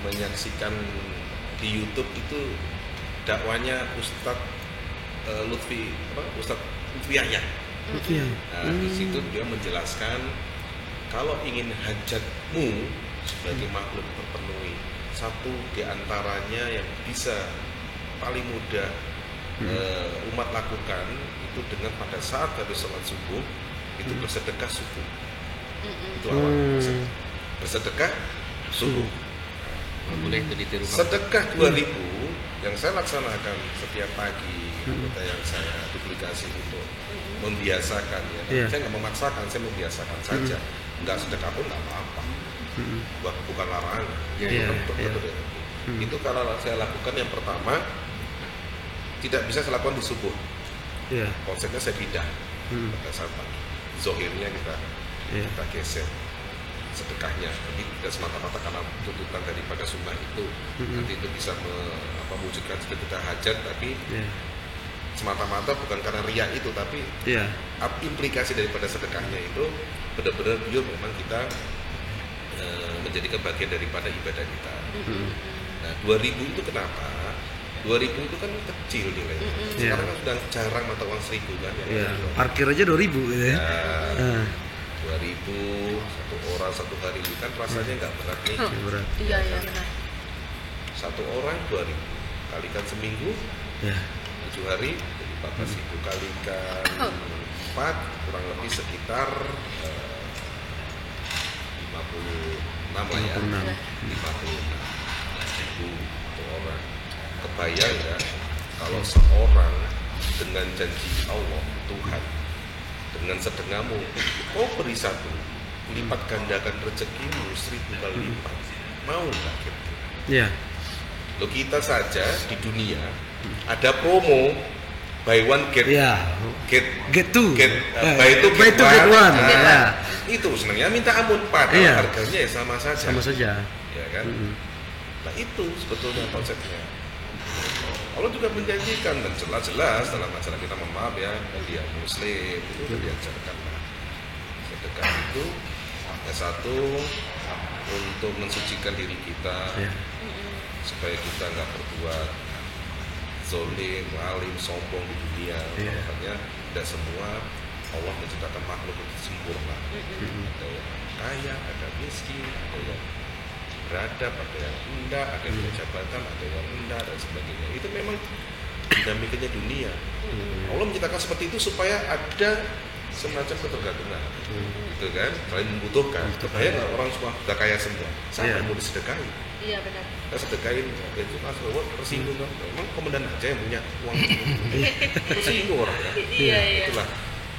menyaksikan di YouTube itu dakwanya Ustadz Lutfi Yahya. Nah, di situ dia menjelaskan kalau ingin hajatmu sebagai makhluk terpenuhi, satu diantaranya yang bisa paling mudah umat lakukan itu dengan pada saat habis sholat subuh itu bersedekah subuh. Itu awal bersedekah subuh. Boleh itu ditiru. Sedekah 2.000 yang saya laksanakan setiap pagi, anggota yang saya duplikasi untuk membiasakan ya. Saya nggak memaksakan, saya membiasakan saja. Nggak sedekah pun nggak apa-apa. Bukan larangan. Itu kalau saya lakukan yang pertama tidak bisa saya lakukan di subuh. Konsepnya saya pindah pada saat pagi. Zohirnya kita geser sedekahnya, tapi tidak semata-mata karena tuntutan daripada sunnah itu nanti itu bisa mewujudkan cita-cita hajat, tapi semata-mata bukan karena riya itu, tapi implikasi daripada sedekahnya itu benar-benar memang kita menjadikan bagian daripada ibadah kita. Nah 2.000 itu kenapa? 2.000 itu kan kecil nilainya. Sekarang kan sudah jarang mata uang 1.000 kan. Parkir aja 2.000 gitu ya. 2.000 satu orang satu hari kan rasanya nggak berat nih. Berat. Iya benar. Satu orang 2.000 kalikan seminggu 7 hari jadi 14.000 kalikan 4 kurang lebih sekitar 56 lah ya. 56.000 satu orang. Kebayang ya kalau seorang dengan janji Allah Tuhan dengan sedekahmu beri satu lipat gandakan rezekimu 1000 kali lipat. Mau nggak kira-kira? Iya. Lo kita saja di dunia ada promo buy one get Iya. Get two. buy two get get one. one. Nah, Iya. itu senangnya minta ampun, padahal Iya. harganya ya sama saja. Sama saja. Ya kan? Mm-mm. Nah itu sebetulnya konsepnya. Allah juga menjanjikan dan jelas-jelas dalam ajaran kita, mohon maaf ya, dia Muslim itu sudah diajarkan. Sedekah itu satu untuk mensucikan diri kita, Iya. supaya kita nggak berbuat zolim, alim, sombong di dunia. Iya. Makanya tidak semua Allah menciptakan makhluk itu sempurna. Ada yang kaya, ada miskin, ada yang beradab, ada yang rendah, ada yang punya jabatan, ada yang rendah dan sebagainya. Itu memang dinamikanya dunia. Allah menciptakan seperti itu supaya ada semacam ketergantungan, gitu kan? Saling membutuhkan. Supaya nggak orang semua sudah kaya semua, sama Iya. mau disedekahin. Iya benar. Kita sedekahin, itu Mas Bawa tersinggung kan? Emang komandan aja yang punya uang tersinggung orang ya. Iya iya. Itulah.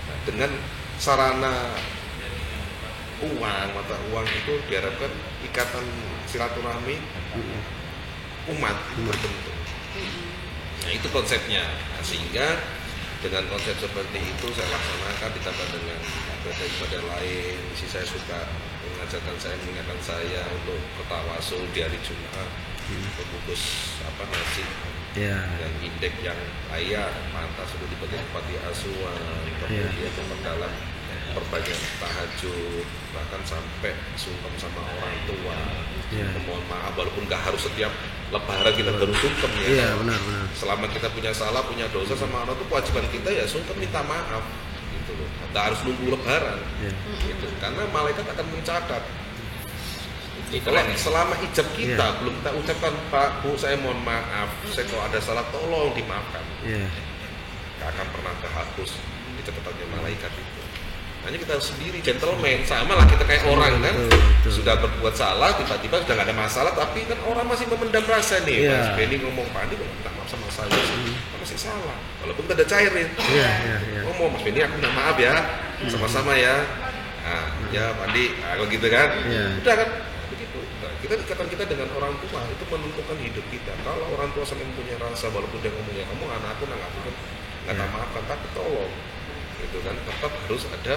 Nah, dengan sarana uang, mata uang itu diharapkan ikatan silaturahmi umat berbentuk. Nah itu konsepnya. Nah, sehingga dengan konsep seperti itu saya laksanakan ditambah dengan ibadah lain. Isi saya suka mengajarkan saya, mengingatkan saya untuk ketawasul di hari Jumat, membungkus nasi Iya. dengan indeks yang layak, pantas untuk dibagi panti asuhan, kemudian memperdalam perbanyak tahajud, bahkan sampai sungkem sama orang tua, Iya. memohon maaf walaupun nggak harus setiap lebaran kita baru sungkem ya. Iya, benar. Selama kita punya salah, punya dosa sama orang itu kewajiban kita ya sungkem minta maaf gitu loh. Nggak harus nunggu lebaran Iya. gitu. Karena malaikat akan mencatat. Itu Kalau kan. selama ijab kita Iya. belum kita ucapkan, Pak, Bu, saya mohon maaf, saya kalau ada salah tolong dimaafkan. Iya. Gak akan pernah kehapus di catatannya malaikat itu. Hanya kita harus sendiri gentleman, sama lah kita kayak orang kan, betul. sudah berbuat salah, tiba-tiba sudah nggak ada masalah, tapi kan orang masih memendam rasa nih. Iya. Mas Benny ngomong, Pak Andi minta maaf sama saya sih, masih salah, walaupun kita ada cairin. Iya. Ngomong, Mas Benny aku minta maaf ya, sama-sama ya. Nah, ya Pak Andi, kalau gitu kan, Iya. udah kan, begitu. Nah, ikatan kita dengan orang tua itu menentukan hidup kita. Kalau orang tua saling punya rasa, walaupun dia ngomong ya kamu anakku, kan nggak tak maafkan, tapi tolong, gitu kan, tetap harus ada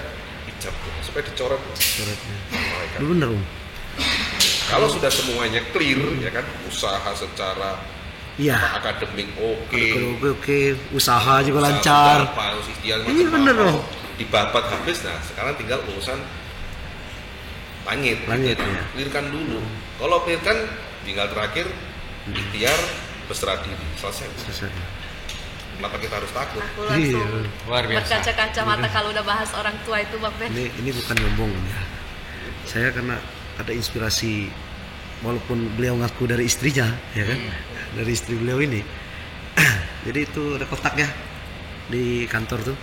ijab supaya dicoret Suratnya. malaikat. Lu bener, Om. Kalau sudah semuanya clear, ya kan, usaha secara Iya. akademik oke, Oke. Usaha juga lancar. Iya, bener loh. dibabat habis. Nah sekarang tinggal urusan langit Langit, gitu. ya. Clearkan dulu. Kalau clearkan tinggal terakhir ikhtiar berserah diri, selesai. Selesai. Kenapa kita harus takut? Aku langsung Luar biasa. berkaca-kaca mata kalau udah bahas orang tua itu Bang Ben. Ini bukan nyombong ya. Saya karena ada inspirasi, walaupun beliau ngaku dari istrinya, ya kan, dari istri beliau ini. Jadi itu ada kotak ya di kantor tuh.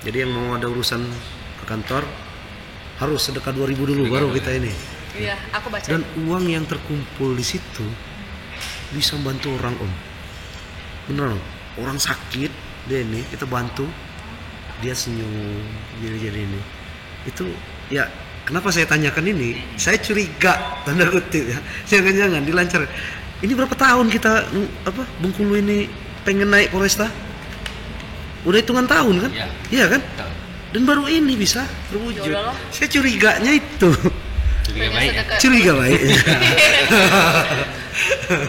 Jadi yang mau ada urusan ke kantor harus sedekah 2.000 dulu baru kita ini. Iya, aku baca. Dan uang yang terkumpul di situ bisa bantu orang, Om. Beneran, Om. Orang sakit dia ini kita bantu, dia senyum jadi ini. Itu ya kenapa saya tanyakan ini? Saya curiga tanda kutip ya. Jangan-jangan dilancar. Ini berapa tahun kita Bengkulu ini pengen naik Polresta? Udah hitungan tahun kan? Iya. Iya kan? Betul. Dan baru ini bisa terwujud. Ya udahlah. Saya curiganya itu. Juga Pengen baik. sedekah. Curiga baik.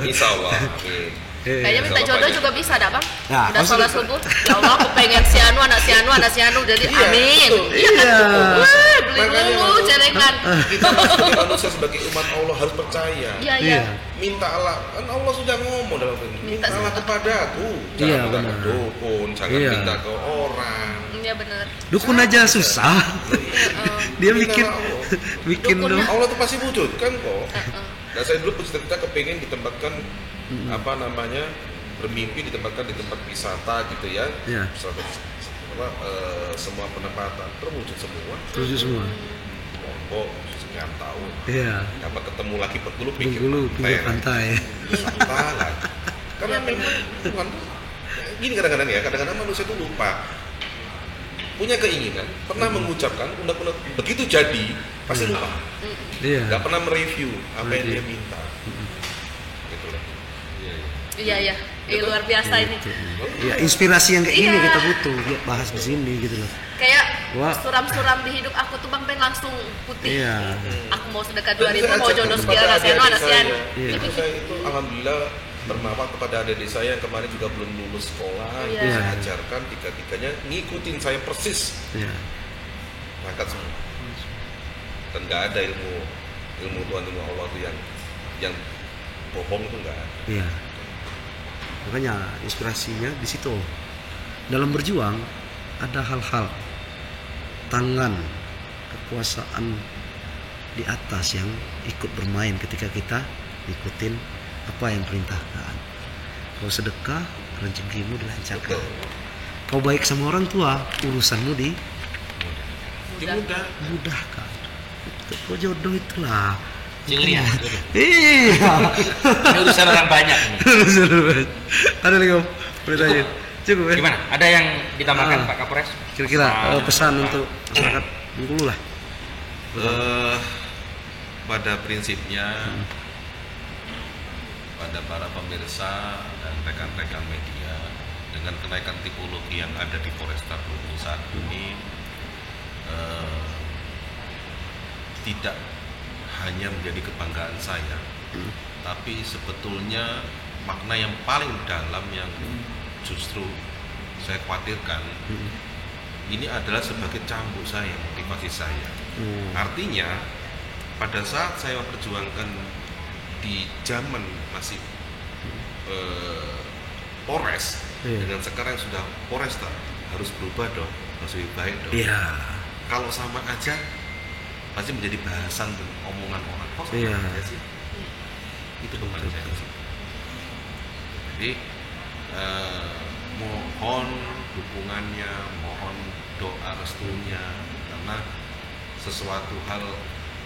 Insya Allah. Amin. Kayaknya minta Insya Allah jodoh banyak. juga bisa dah Bang. Nah, Udah maksudnya- sholat subuh. Ya Allah, aku pengen si Anu, anak si Anu, jadi Iya, amin. betul. Iya kan? Iya. Wah, beli Makanya dulu maksud- celengan. Kita sebagai manusia, sebagai umat Allah harus percaya. Iya, iya. Minta Allah, kan Allah sudah ngomong dalam firman, Minta mintalah sedekah. kepadaku, jangan Iya, minta ke benar. dukun, jangan Iya. minta ke orang. Iya benar. Dukun aja susah. Dia bikin Mintalah Allah. bikin Dukun dong. Allah itu pasti wujud kan kok. Nah saya dulu bercerita kepengen ditempatkan bermimpi ditempatkan di tempat wisata gitu ya. Iya. Semua penempatan terwujud semua. Terus semua. Lombok sekian tahun. Iya. Dapat ketemu lagi Bengkulu Bengkulu pinggir pantai. wisata lah. Karena memang Tuhan tuh gini kadang-kadang manusia itu lupa punya keinginan, pernah mengucapkan undang-undang begitu jadi pasti lupa. Iya. Nggak pernah mereview apa yang Iya. dia minta. Gitu loh. Iya, iya. Iya iya. Luar biasa ini. Ya, inspirasi yang kayak gini Iya. kita butuh buat bahas di sini gitu loh. Kayak Wah. suram-suram di hidup aku tuh Bang Ben langsung putih. Iya. Aku mau sedekah Dan 2000, saya mau ajak jodoh kepada sekian, kasihan adik-adik kasihan. saya. Iya. Itu saya itu alhamdulillah bermanfaat kepada adik-adik saya yang kemarin juga belum lulus sekolah. Iya. Itu saya ajarkan tiga-tiganya ngikutin saya persis. Iya. Berangkat semua. Dan nggak ada ilmu Tuhan, ilmu Allah tuh yang bohong itu nggak ada. Iya. Makanya inspirasinya di situ. Dalam berjuang ada hal-hal tangan kekuasaan di atas yang ikut bermain ketika kita ikutin apa yang perintahkan. Kau sedekah, rezekimu dilancarkan. Kau baik sama orang tua, urusanmu Mudah. dimudahkan. Kau jodoh itulah. Cilian. Iya. Ini urusan orang banyak ini. Ada lagi Om? Beritanya. Cukup ya? Gimana? Ada yang ditambahkan Ah. Pak Kapolres? Kira-kira pesan untuk masyarakat Bengkulu lah. Pada prinsipnya pada para pemirsa dan rekan-rekan media, dengan kenaikan tipologi yang ada di Polresta Bengkulu saat ini, tidak hanya menjadi kebanggaan saya, tapi sebetulnya makna yang paling dalam yang justru saya khawatirkan ini adalah sebagai cambuk saya, motivasi saya. Artinya pada saat saya memperjuangkan di zaman masih Polres, Iya. dengan sekarang sudah Polresta, harus berubah dong, harus lebih baik dong. Iya. Kalau sama aja pasti menjadi bahasan dan omongan orang. Kok sama Iya. aja sih? Itu beban saya di situ. Jadi mohon dukungannya, mohon doa restunya, karena sesuatu hal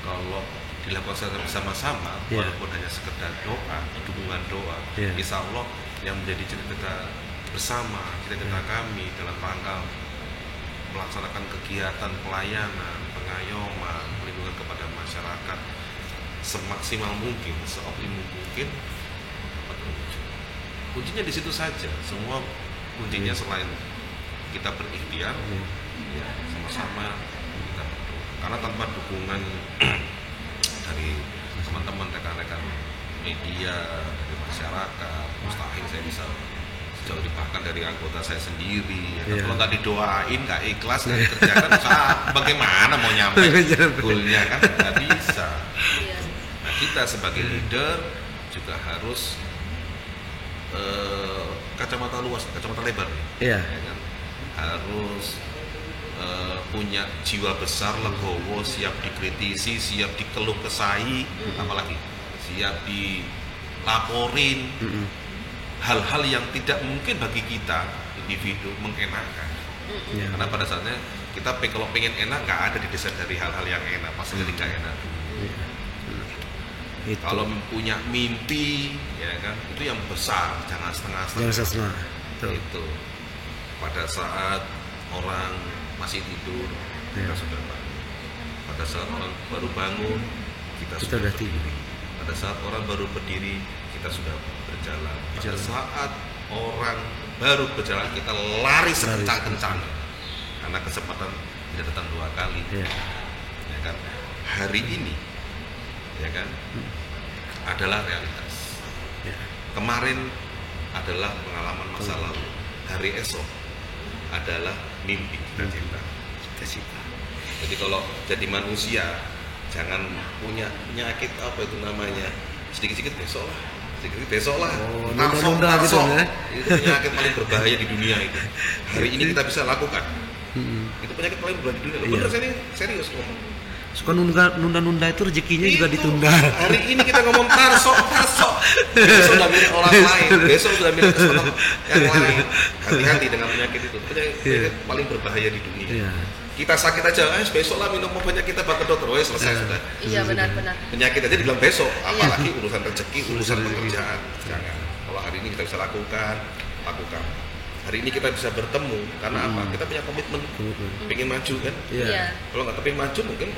kalau dilakukan secara bersama-sama, Iya. walaupun hanya sekedar doa, dukungan doa, Iya. insya Allah yang menjadi cita-cita bersama, cita-cita kami dalam rangka melaksanakan kegiatan pelayanan, pengayoman, perlindungan kepada masyarakat semaksimal mungkin, seoptimal mungkin dapat terwujud. Kuncinya di situ saja. Semua kuncinya selain kita berikhtiar, ya sama-sama kita berdoa. Karena tanpa dukungan dari teman-teman, rekan-rekan media, dari masyarakat, mustahil saya bisa jauh bahkan dari anggota saya sendiri. Ya. Iya. Kalau nggak didoain, nggak ikhlas, nggak dikerjakan, bagaimana mau nyampe goalnya kan nggak bisa. Iya. Nah, kita sebagai leader juga harus kacamata luas, kacamata lebar, Iya. ya kan? Harus punya jiwa besar, legowo, siap dikritisi, siap dikeluh kesai, apalagi siap dilaporin. Hal-hal yang tidak mungkin bagi kita individu mengenakan. Iya. Karena pada saatnya kita kalau pengen enak nggak ada didesain dari hal-hal yang enak, pasti jadi nggak enak. Itu. Kalau punya mimpi, ya kan, itu yang besar, jangan setengah-setengah. Jangan setengah. Betul. Itu pada saat orang masih tidur, kita Ya. sudah bangun. Pada saat orang baru bangun, kita Kita sudah udah tidur. berdiri. Pada saat orang baru berdiri, kita sudah berjalan. Pada Berjalan. saat orang baru berjalan, kita lari sekencang-kencang. Karena kesempatan tidak datang dua kali. Iya. Ya kan? Hari ini, ya kan, adalah realitas. Iya. Kemarin adalah pengalaman masa lalu. Hari esok adalah mimpi cita-cita. Cita-cita. Jadi kalau jadi manusia, jangan punya penyakit apa itu namanya, sedikit-sedikit besok lah, sedikit-sedikit besok lah. Oh, Tarsok, nunda-nunda gitu tarsok. ya. Itu penyakit paling berbahaya di dunia itu. Hari ini kita bisa lakukan. Itu penyakit paling berbahaya di dunia. Iya. Bener, saya ini serius ngomong. Suka nunda-nunda itu rezekinya juga Itu, ditunda. Hari ini kita ngomong tarsok. Besok udah milik orang lain, besok udah milik kesempatan yang lain. Hati-hati dengan penyakit itu. Penyakit paling berbahaya di dunia. Iya. Kita sakit aja, besok lah minum obatnya, kita bawa ke dokter, selesai Iya. sudah. Iya benar-benar. Penyakit aja dibilang besok, Iya. apalagi urusan rezeki, urusan Urusan pekerjaan. Jangan. Kalau hari ini kita bisa lakukan. Hari ini kita bisa bertemu karena apa? Kita punya komitmen, pengen maju kan? Iya. Iya. Kalau nggak pengen maju mungkin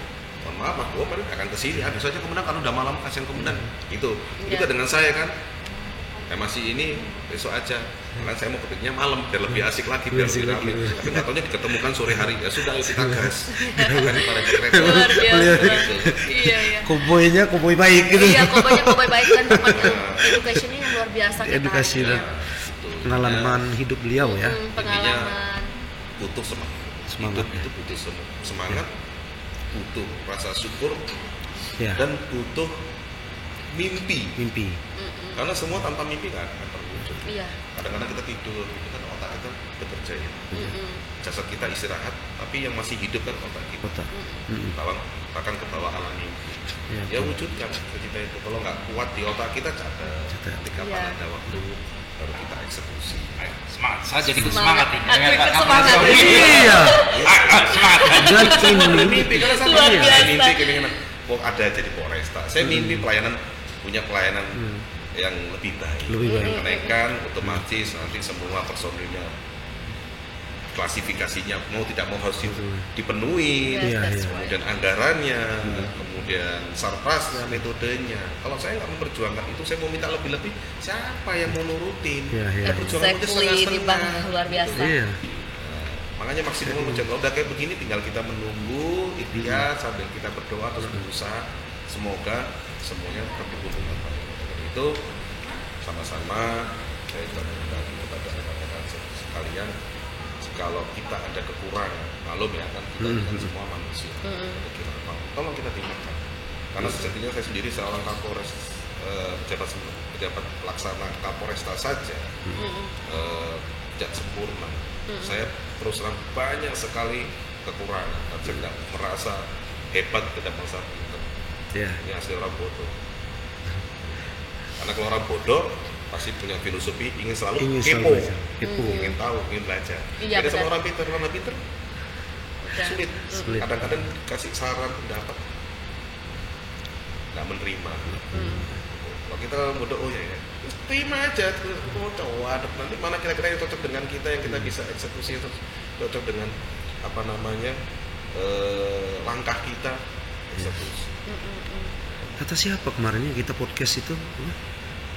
mohon maaf Mas Bowo paling akan kesini, aduh saja komandan kalau udah malam kasihan komandan gitu. Juga dengan saya kan, masih ini besok aja, karena saya mau ketiknya malam biar lebih asik lagi, biar lebih ramai. Tapi nggak taunya diketemukan sore hari, ya sudah kita gas. Daripada kereta. Luar biasa. Iya. Koboi baik gitu. Iya, koboi baik kan tempat education-nya yang luar biasa. Edukasi dan pengalaman hidup beliau ya. Pengalaman. Butuh semangat. Semangat. Itu butuh semangat, butuh rasa syukur, Ya. dan butuh mimpi. Karena semua tanpa mimpi nggak akan terwujud. Iya. Kadang-kadang kita tidur, itu kan otak kita bekerja ya. Jasad kita istirahat, tapi yang masih hidup kan otak kita. Bahkan ke bawah alam mimpi. Ya wujudkan cita itu. Kalau nggak kuat di otak kita, catat. Nanti kapan ada waktu baru kita eksekusi. Ayo, semangat. Saya jadi ikut semangat nih. Aku ikut semangat. Iya. Semangat. Dan Mimpi karena saya Luar biasa. mimpi keinginan ada jadi Polresta. Saya mimpi punya pelayanan yang lebih baik. Kenaikan otomatis nanti semua personilnya klasifikasinya mau tidak mau harus dipenuhi, kemudian anggarannya, kemudian sarprasnya, metodenya. Kalau saya nggak memperjuangkan itu, saya mau minta lebih-lebih, siapa yang mau nurutin? Perjuangan itu setengah-setengah. Luar biasa. Makanya maksimal menjaga. Udah kayak begini, tinggal kita menunggu, ikhtiar sambil kita berdoa terus berusaha. Semoga semuanya terhubung dengan baik. Itu sama-sama saya juga mengundang kepada rekan-rekan sekalian. Kalau kita ada kekurangan, malum ya kan kita kan semua manusia. Tolong kita timbangkan. Karena sejatinya saya sendiri seorang Kapolres, pejabat pelaksana Kapolresta saja tidak sempurna. Saya terus terang banyak sekali kekurangan. Saya tidak merasa hebat, tidak merasa pintar. Ini asli orang bodoh. Karena kalau orang bodoh pasti punya filosofi ingin selalu kepo, ingin tahu, ingin belajar. Jadi sama orang pintar sulit. Kadang-kadang dikasih saran, pendapat nggak menerima. Kalau kita bodoh, oh ya, terima aja, coba nanti mana kira-kira yang cocok dengan kita, yang kita bisa eksekusi, cocok dengan langkah kita eksekusi. Kata siapa kemarinnya kita podcast itu,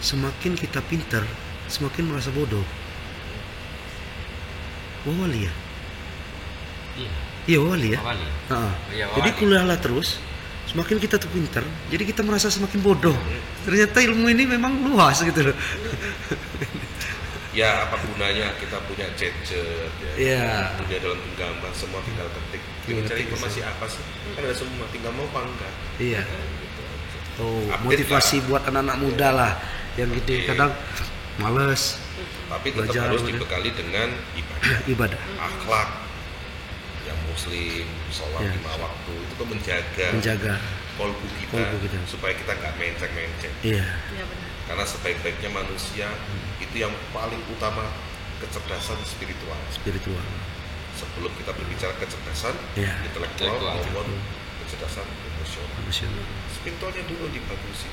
semakin kita pintar, semakin merasa bodoh. Wali ya? Iya Wali ya? Jadi kuliahlah terus, semakin kita tuh pintar, jadi kita merasa semakin bodoh. Ternyata ilmu ini memang luas gitu loh. Ya apa gunanya kita punya gadget, punya dalam gambar, semua tinggal ketik. Cari informasi apa sih? Kan ada semua, tinggal mau apa enggak. Iya. Motivasi buat anak-anak muda lah yang gitu kadang males. Tapi tetap harus dibekali dengan ibadah, akhlak yang muslim, sholat 5 waktu itu tuh menjaga kolbu kita supaya kita nggak menceng-menceng. Iya. Karena sebaik-baiknya manusia itu yang paling utama kecerdasan spiritual. Sebelum kita berbicara kecerdasan intelektual maupun kecerdasan emosional. Spiritualnya dulu dibagusi.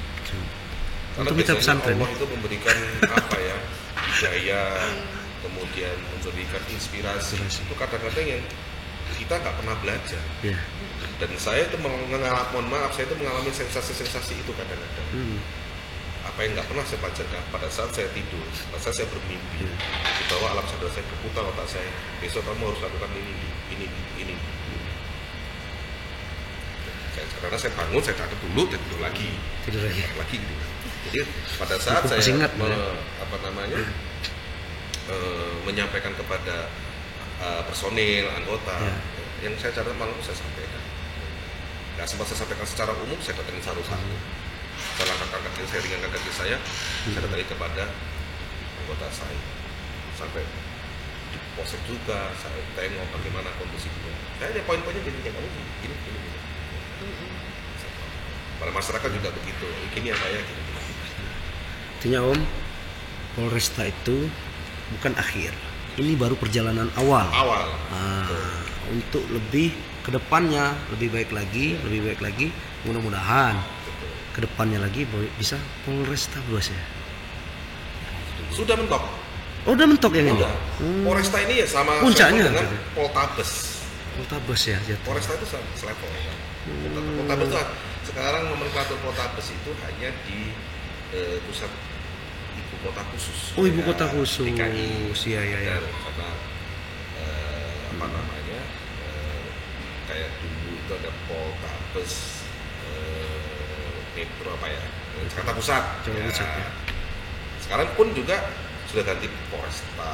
Karena biasanya Allah itu memberikan hidayah, kemudian memberikan inspirasi. Itu kadang-kadang yang kita nggak pernah belajar. Dan saya itu mengalami sensasi-sensasi itu kadang-kadang. Apa yang nggak pernah saya bacakan pada saat saya tidur, pada saat saya bermimpi, di bawah alam sadar saya berputar otak saya. Besok kamu harus lakukan ini. Karena saya bangun, saya catat dulu, dan tidur lagi gitu. Jadi pada saat saya menyampaikan kepada personil, anggota, yang saya catat malam saya sampaikan. Nggak sempat saya sampaikan secara umum, saya datangin satu-satu. Saya ringankan kaki saya datangin kepada anggota saya. Sampai di polsek juga, saya tengok bagaimana kondisinya. Saya ada poin-poinnya gini. Pada masyarakat juga begitu. Gini ya saya gini. Artinya Om, Polresta itu bukan akhir. Ini baru perjalanan awal. Untuk lebih kedepannya lebih baik lagi. Mudah-mudahan kedepannya lagi bisa Polresta bos ya. Sudah mentok. Udah mentok yang ini. Polresta ini ya sama puncaknya dengan Poltabes. Poltabes ya. Polresta itu selevel ya. Poltabes itu sekarang nomenklatur Poltabes itu hanya di pusat ibu kota khusus. Oh, ibu kota khusus. DKI. Iya, iya. Karena apa namanya? Kayak dulu itu ada Poltabes Metro apa ya? Jakarta Pusat. Jakarta Pusat, ya. Sekarang pun juga sudah ganti Polresta.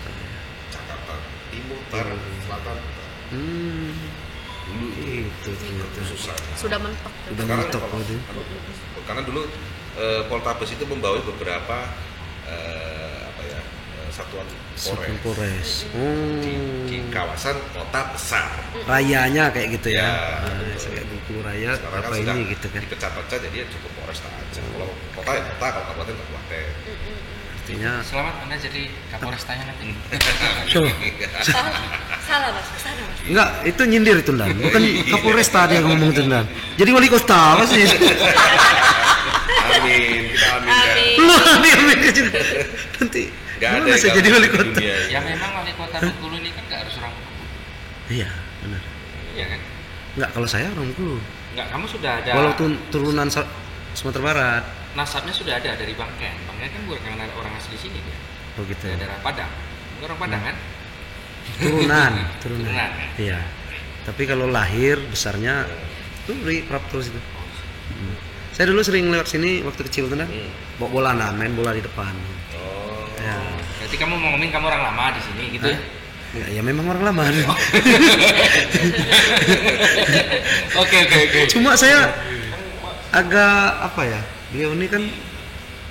Ya. Jakarta Timur, Barat, Selatan. Dulu Itu ternyata. susah. Sudah mentok. Udah Sekarang mentok kalau- gitu. Karena dulu Poltabes itu membawa beberapa satuan Satuan Polres Polres. di kawasan kota besar. Rayanya kayak gitu ya. Ya. Nah, kayak Bengkulu Raya Sekarang apa kan sudah ini gitu kan. dipecah-pecah jadi ya cukup Polresta aja. Kalau kota ya kota, kalau kabupaten ya kabupaten. Artinya Selamat Anda jadi Kapolrestanya nanti. tuh. Salah mas, kesana mas. Enggak, itu nyindir itu Dan. Bukan Kapolresta dia ngomong itu Dan. Jadi wali kota apa sih? Amin, kita aminkan. Amin. Lu amin juga. Nanti Nggak ada gimana yang saya jadi gampang wali di kota? dunia ini. Ya memang wali kota Bengkulu ini kan nggak harus orang Bengkulu, Iya, benar. ya kan? Enggak, kalau saya orang Bengkulu. Nggak, kamu sudah ada. Walaupun turunan Sumatera Barat. Nasabnya sudah ada dari Bang Ken. Bang Ken kan bukan orang asli sini dia. Oh gitu. Dari daerah Padang. Bukan orang Padang kan? Turunan. Turunan, ya? Iya. Tapi kalau lahir besarnya tuh dari Praptos itu. Saya dulu sering lewat sini waktu kecil tuh Dan. Bawa bola nah, main bola di depan. Oh. Ya. Berarti kamu mau ngomongin kamu orang lama di sini gitu ya? Ya memang orang lama. Oke. Cuma saya agak apa ya? Beliau ini kan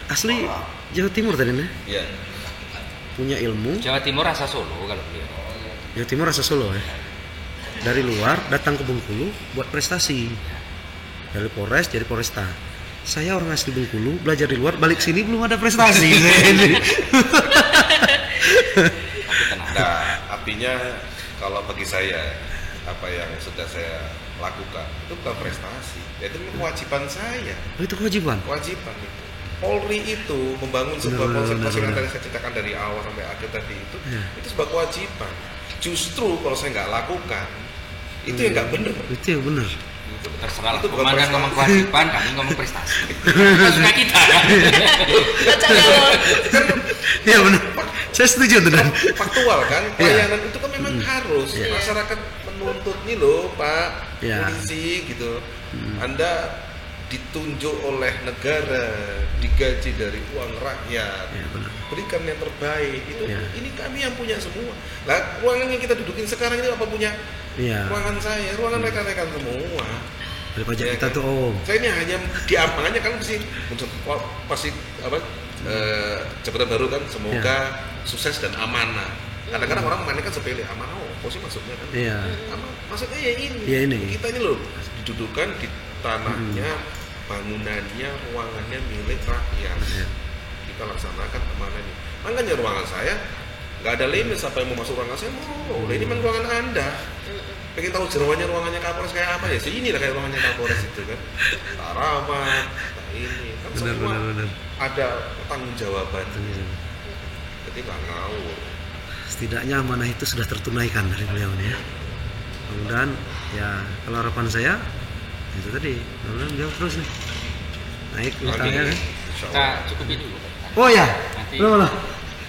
asli Jawa Timur tadi nih. Iya. Punya ilmu. Jawa Timur rasa Solo kalau beliau. Jawa Timur rasa Solo ya. Dari luar datang ke Bengkulu buat prestasi. Dari Polres jadi Polresta. Saya orang asli Bengkulu, belajar di luar, balik sini belum ada prestasi. Nah, artinya kalau bagi saya apa yang sudah saya lakukan itu bukan prestasi, itu kewajiban saya. Oh, itu kewajiban. Kewajiban itu. Polri itu membangun sebuah Benar, konsep yang benar. tadi saya ceritakan dari awal sampai akhir tadi Ya. itu sebuah kewajiban. Justru kalau saya nggak lakukan, itu yang nggak benar. Itu yang benar. Terserah lah. Itu bukan Komandan prestasi. ngomong kewajiban, kami ngomong prestasi. Kita suka kita kan? Baca gaul. Iya benar. Saya setuju tuh Dan. Faktual kan, Iya. pelayanan itu kan memang harus Iya. masyarakat menuntut nih loh Pak Iya. polisi gitu. Anda ditunjuk oleh negara, digaji dari uang rakyat, Iya benar. berikan yang terbaik. Itu Iya. ini kami yang punya semua. Lah ruangan yang kita dudukin sekarang ini apa punya? Iya. Ruangan saya, ruangan rekan-rekan semua. Dari pajak Ya kita kan? tuh Om. Saya ini hanya diamannya kan pasti apa jabatan baru kan semoga sukses dan amanah. Kadang-kadang orang mainkan sepele amanah, oh posisi maksudnya kan. Iya. Maksudnya ya ini. Ya ini. Kita ini loh didudukan di tanahnya, bangunannya, ruangannya milik rakyat. Iya. Kita laksanakan amanah ini. Makanya ruangan saya nggak ada limit siapa yang mau masuk ruangan saya mau. Ini memang ruangan Anda. Pengen tahu ruangannya Kapolres kayak apa ya? Sini lah kayak ruangannya Kapolres itu kan. Taraman, ini kan semua Benar. ada tanggung jawaban. Iya. Jadi nggak ngawur. Setidaknya amanah itu sudah tertunaikan dari beliau nih ya. Mudah-mudahan ya kalau harapan saya itu tadi, mudah-mudahan beliau terus nih naik utangnya kan. Insya Kita Allah. cukupin dulu. Oh ya, Nanti belum.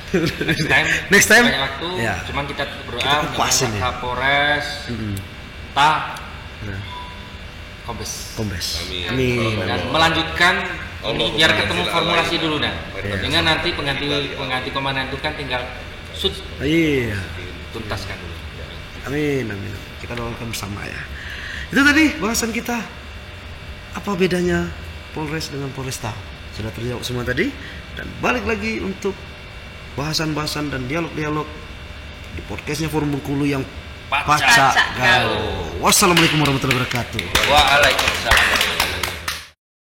next time Next time? banyak waktu, Ya. cuman kita berdoa Kita kupasin mudah-mudahan ya. Kapolres, Mm-mm. Ta, Nah, Kombes Kombes. Amin. Amin. dan melanjutkan Allah ini biar Tuhan ketemu tidak formulasi lain. dulu nah. Iya. Dengan nanti pengganti komandan itu kan tinggal Iya. tuntaskan dulu. Amin. Kita doakan bersama ya. Itu tadi bahasan kita. Apa bedanya Polres dengan Polresta? Sudah terjawab semua tadi. Dan balik lagi untuk bahasan-bahasan dan dialog-dialog di podcastnya Forum Bengkulu yang Pacak Pacak Gaul. Gaul. Wassalamualaikum warahmatullahi wabarakatuh. Waalaikumsalam.